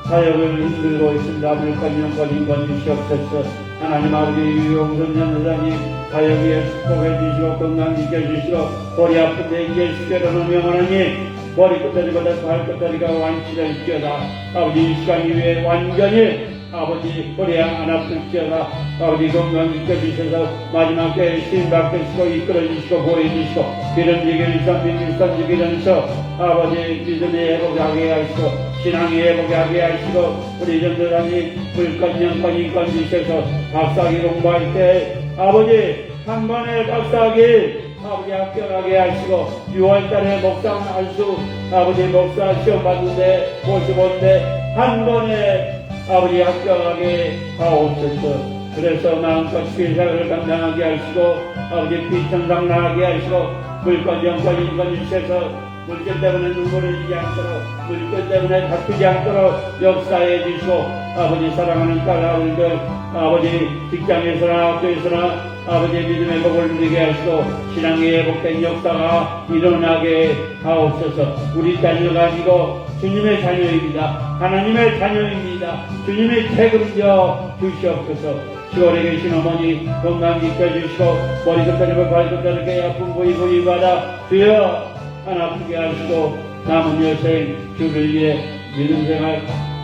사역을 힘들고 있습니다. 물건영권 인권 주시옵소서. 하나님 아버지 유용선 전도사님 사역 위에 축복해 주시고 건강 지켜주시고 머리 아픈데 이제 수혈하는 명하나님 머리 끝다리보다 발끝다리가 완치될지어다. 아버지 이 시간 이후에 완전히 아버지 허리 안 아플지어다. 아버지 건강 지켜주셔서 마지막 때에 신박되시고 이끌어주시고 보여주시고 기름지기 일선지기면서 아버지 믿음이 회복하게 하시고 신앙이 회복하게 하시고 우리 전도사님 물건 영권 인권 주셔서 박사학위 공부할 때 아버지 한 번에 박사학위 아버지 합격하게 하시고 6월달에 목사 할수 아버지 목사 시험 봤는데 55인데 한 번에 아버지 합격하게 하옵소서. 그래서 마음껏 세상을 감당하게 하시고 아버지 비천상 나가게 하시고 물건 영권 인권 주셔서 물질 때문에 눈물을 흘리지 않도록 물질 때문에 다투지 않도록 역사해 주시고 아버지 사랑하는 딸 아들들 아버지 직장에서나 학교에서나 아버지 믿음의 복을 누리게 하시고 신앙이 회복된 역사가 일어나게 하옵소서. 우리 자녀가 아니고 주님의 자녀입니다. 하나님의 자녀입니다. 주님의 책임져 주시옵소서. 10월에 계신 어머니 건강 지켜주시고 머리 끝자리고 발끝자리게 아픈 부위 받아 주여 안 아프게 하시고 남은 여생 주를 위해 믿음 생활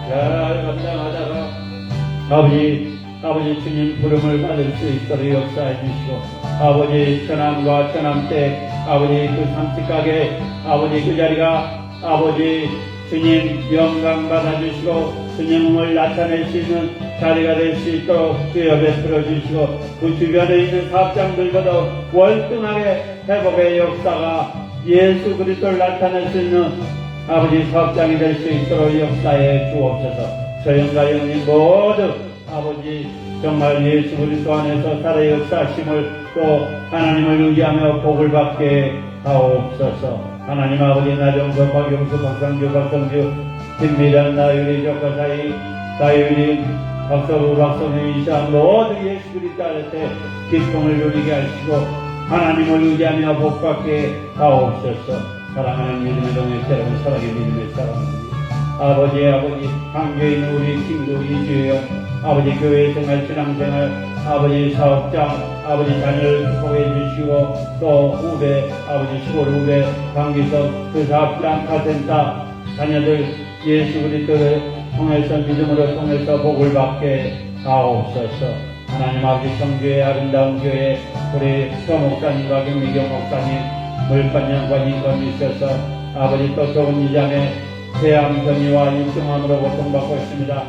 잘 감당하다가 아버지 주님 부름을 받을 수 있도록 역사해 주시고 아버지 천암과 천암때 아버지 그 삼식가게 아버지 그 자리가 아버지 주님 영광 받아주시고 주님을 나타낼 수 있는 자리가 될 수 있도록 주여 베풀어 주시고 그 주변에 있는 사업장들보다 월등하게 회복의 역사가 예수 그리스도를 나타낼 수 있는 아버지 사업장이 될 수 있도록 역사해 주옵소서. 저영과 영님 모두 아버지 정말 예수 그리스도 안에서 살아 역사심을 또 하나님을 의지하며 복을 받게 하옵소서. 하나님 아버지 나정석 박용수 박상규 박성주 김미란 나유리 조카사이 나유리 박서부 박성유 이상 모두 예수 그리스도 안에서 기쁨을 누리게 하시고 하나님을 의지하며 복받게 하옵소서. 사랑하는 믿음의 동역자 여러분 사랑의 믿음의 사랑입니다. 아버지 한교에 있는 우리 친구 이주영 아버지 교회 생활 신앙생활 아버지 사업장 아버지 자녀를 축복해 주시고 또 후배 아버지 시골 후배 강기석 그 사업장 카센터 자녀들 예수 그리스도를 통해서 믿음으로 통해서 복을 받게 하옵소서. 하나님 아버지 성교회 아름다운 교회 우리 서 목사님과 김미경 목사님 물건영과 인권 주셔서 아버지 또 좋은 이장의 대암 전이와 육성함으로 고통받고 있습니다.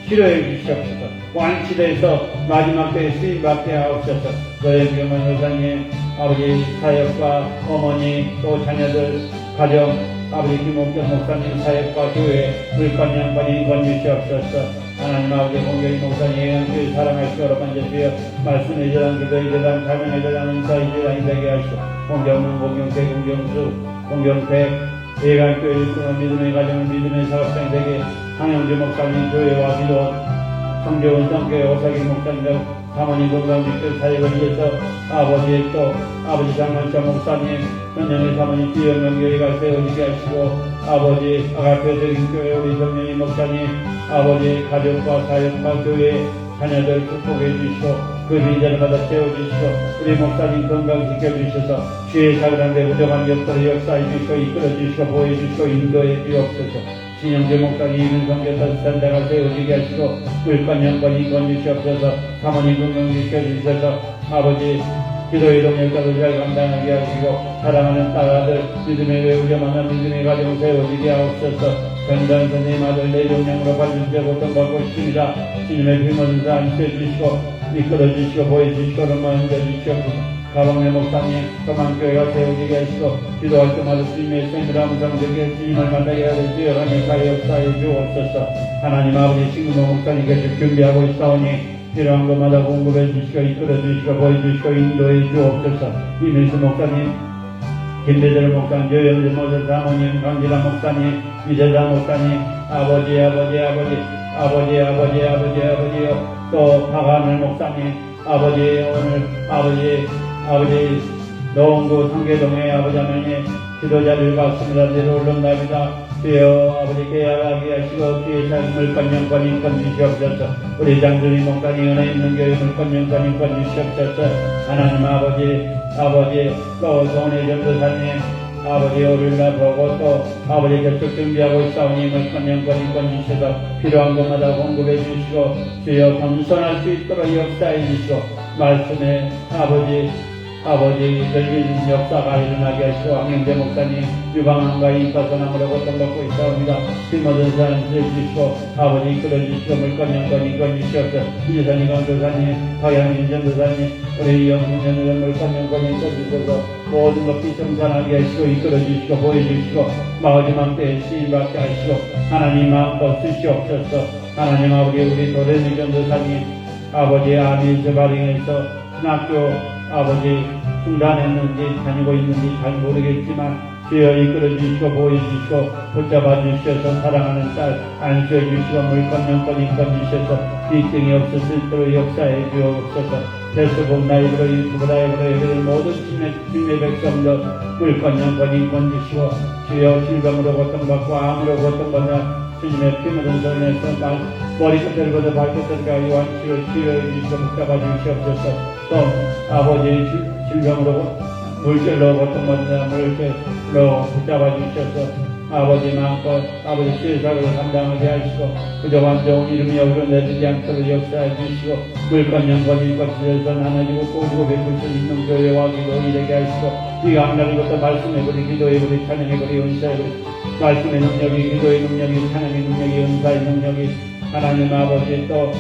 치료해 주시옵소서. 완치돼서 마지막 때에 쓰임받게 하옵소서. 너의 병원 의사님 아버지 사역과 어머니 또 자녀들 가정 아버지 김옥경 목사님 사역과 교회 물건영과 인권 주시옵소서. 하나님 아버지 공경이 목사님 예언교회 사랑하시고 여러분 주여 말씀의 재단 기도의 재단 자명의 재단 은사의 재단이 되게 하시고 공경문 공경태 공경수 공경태 예간교회 일꾼은 믿음의 가정은 믿음의 사업장이 되게 황영주 목사님 교회와 기도 성교원 성교회 오사기 목사님 사모님 건강지킬 사역을 위해서 아버지 또 아버지 장만차 목사님 현영의 사모님 지영명교회가 세워지게 하시고 아버지 아가페드림교회 우리 정명희 목사님 아버지 가족과 사역과 교회 자녀들 축복해 주시고 그 민자들마다 채워주시고 우리 목사님 건강 지켜주셔서 주의 사랑한데 부정한 역사를 역사해 주시고 이끌어 주시고 보여주시고 인도해 주옵소서. 신영재 목사님 이민성교사 산다가 세워지게 하시고 물건 영권 인권 주시옵소서. 사모님 건강 지켜주셔서 아버지 기도의 동역자도 잘 감당하게 하시고 사랑하는 딸아들 믿음의 외우자 만나 믿음의 가정 세워지게 하옵소서. 전단 선생님 아들 내종량으로 받으시려 고통받고 있습니다. 주님의 비모든 사 안수해주시고 이끌어주시고 보여주시고 런만 흔들주시옵소서. 가방의 목사님 소망교회가 세워지게 하시고 기도할 때마다 주님의 생을 함성되게 주님을 만나게 하여 주여 하나님 가의 역사에 주옵소서. 하나님 아버지 친구모 목사님께서 준비하고 있사오니 필요한 것마다 공급해 주시고 이끌어 주시고 보여주시고 인도해 주옵소서. 이민수 목사님, 김대절 목사님, 조영재 목사 사모님, 강지라 목사님, 이재자 목사님, 아버지요. 또 박하늘 목사님, 아버지 오늘 아버지 노원구 상계동의 아버지 하나님 기도자를 받습니다. 내로 올라갑니다. 주여 아버지 계약하게 하시고 주의 삶을 건영권 인권 주시옵소서. 우리 장준희 목사님 은혜 있는 교회 물권 영권 인권 주시옵소서. 하나님 아버지 또 동원의 전도사님 아버지 우리가 보고 또 아버지 계속 준비하고 있사오니 물권 영권 인권 주셔서 필요한 것마다 공급해 주시고 주여 겸손할 수 있도록 역사해 주시고 말씀에 아버지 열린 역사가 일어나게 하시고 황영재 목사님 유방암과 인과선암으로 고통받고 있사옵니다. 피 모든 사람을 주시고 아버지 이끌어주시고 물권 영권 인권 주시옵소서. 이재선이 강도사님 박양민 전도사님 우리 영문전도사 물권 영권 인권 주셔서 모든 것 비정산하게 하시고 이끌어주시고 보여주시고 마지막 때에 시인받게 하시고 하나님 마음껏 주시옵소서. 하나님 아버지 우리 도레미 전도사님 아버지 아미스바링에서 신학교 아버지 중단했는지 다니고 있는지 잘 모르겠지만 주여 이끌어 주시고 보여주시고 붙잡아 주셔서 사랑하는 딸 안수해 주시고 물권 영권 인권 주셔서 비등이 없었을 때로 역사해 주옵소서. 페이스북 라이브로 유튜브 라이브로 예배를 모든 주님의 백성들 물권 영권 인권 주시고 주여 질병으로 고통받고 암으로 고통받는 주님의 피 묻은 손에서 머리끝들보다 발끝들까지 완치로 치료해 주시고 붙잡아 주시옵소서. 또 아버지 질병으로 물질로 고통받는 물질로 붙잡아 주셔서 아버지 마음껏 아버지 시사를 감당하게 하시고 그동안 좋은 이름이 어그러내지 않도록 역사해 주시고 물권 영권 인권 주셔서 나눠주고 꼬주고 베풀 수 있는 교회와 기도 일하게 하시고 이가 안가는 것도 말씀해버리 기도해버리 찬양해버리 은사해버리 말씀의 능력이 기도의 능력이 찬양의 능력이 은사의 능력이 하나님 아버지 또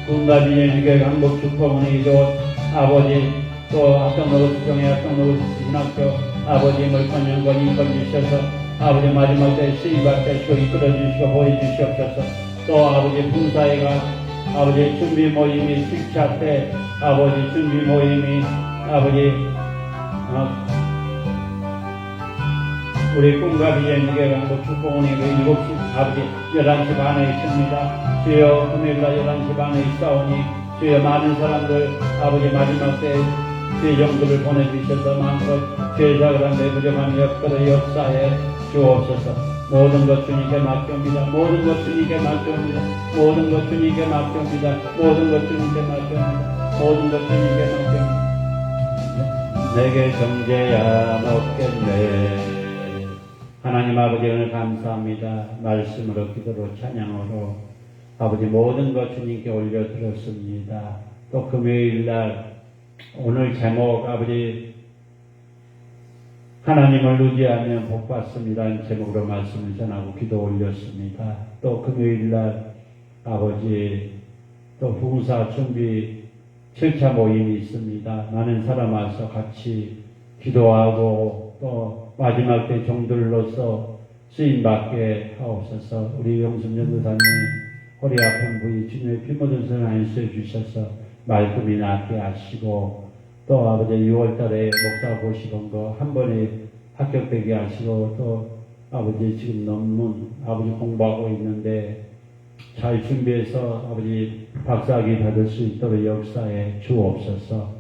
군가비의 한국 축복은의 기도 아버지 또 합동로그 수정회 합동로그 신학교 아버지 물권 영권 인권 주셔서 아버지 마지막 때 시임받게 하시고 이끌어 주시고 보여주시옵소서. 또 아버지 봉사회가 아버지 준비 모임이 7차 때 아버지 준비 모임이 아버지 우리 꿈과 비전에게 한국 축복원이 7시 아버지 11시 반에 있습니다. 주여 금요일날 11시 반에 있사오니 주여 많은 사람들 아버지 마지막 때 주의 정도를 보내주셔서 마음껏 주의 작은 내부정한 역사를 역사해 주옵소서. 모든 것 주님께 맡깁니다. 모든 것 주님께 맡깁니다. 모든 것 주님께 맡깁니다. 모든 것 주님께 맡깁니다. 모든 것 주님께 맡깁니다. 내게 정죄야 없겠네. 하나님 아버지 오늘 감사합니다. 말씀으로 기도로 찬양으로 아버지 모든 것 주님께 올려드렸습니다. 또 금요일날 오늘 제목 아버지 하나님을 의지하면 복받습니다. 제목으로 말씀을 전하고 기도 올렸습니다. 또 금요일날 아버지 또 봉사 준비 7차 모임이 있습니다. 많은 사람 와서 같이 기도하고 또 마지막 때 종들로서 쓰임받게 하옵소서. 우리 영순 전도사님 허리 아픈 부위 주님의 피 묻은 손을 안수해 주셔서 말끔히 낫게 하시고 또 아버지 6월달에 목사 보시던 거 한 번에 합격되게 하시고 또 아버지 지금 논문 아버지 공부하고 있는데 잘 준비해서 아버지 박사학위 받을 수 있도록 역사에 주옵소서.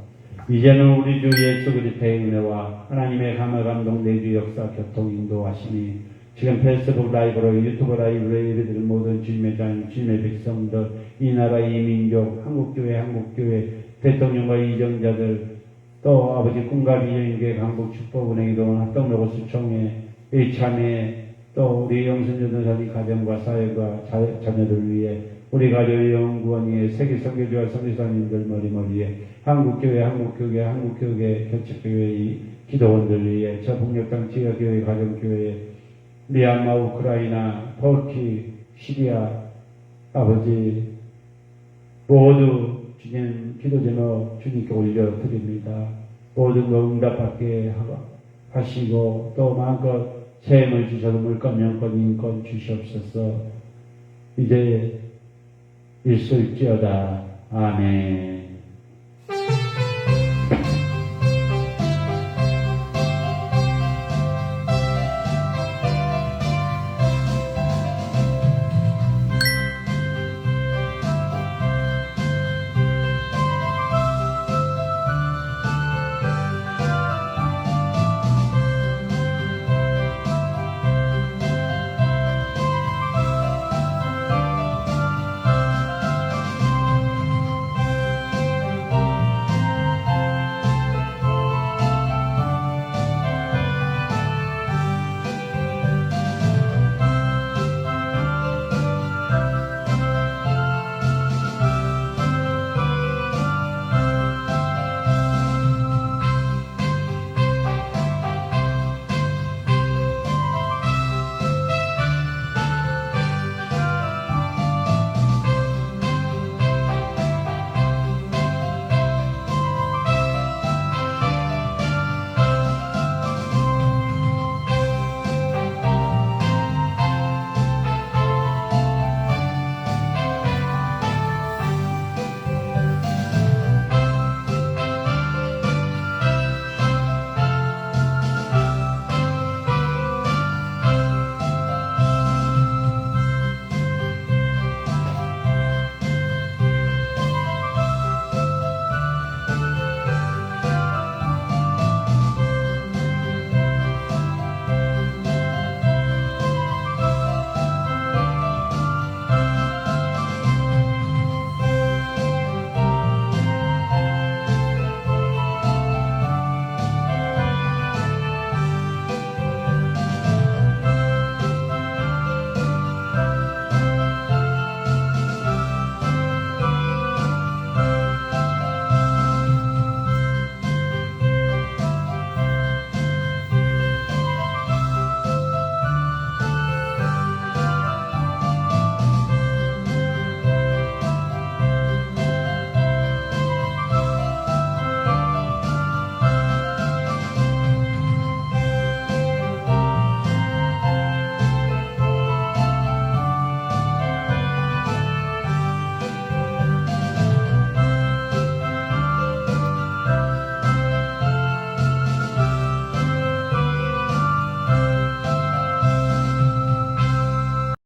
이제는 우리 주 예수 그리스도의 은혜와 하나님의 감화 감동 내주 역사 교통 인도하시니 지금 페이스북 라이브로 유튜브 라이브로 예배드릴 모든 주님의 자녀 주님의 백성들 이 나라 이 민족 한국교회 대통령과 이정자들 또 아버지 꿈과 비전교회 강북 축복은행이도 합동로고 수총회 이참에 또 우리 영선전도사님 가정과 사회과 자녀들 위해 우리 가족연구원 위에 세계 선교주와 선교사님들 머리머리에 한국교회 교칙교회 기도원들 위해 저 북녘땅 지하교회 가정교회 미얀마 우크라이나 터키 시리아 아버지 모두 주님 기도 제목 주님께 올려드립니다. 모든 거 응답받게 하시고 또 마음껏 세임을 주셔서 물권 영권 인권 주시옵소서. 이제 일수일지어다 아멘.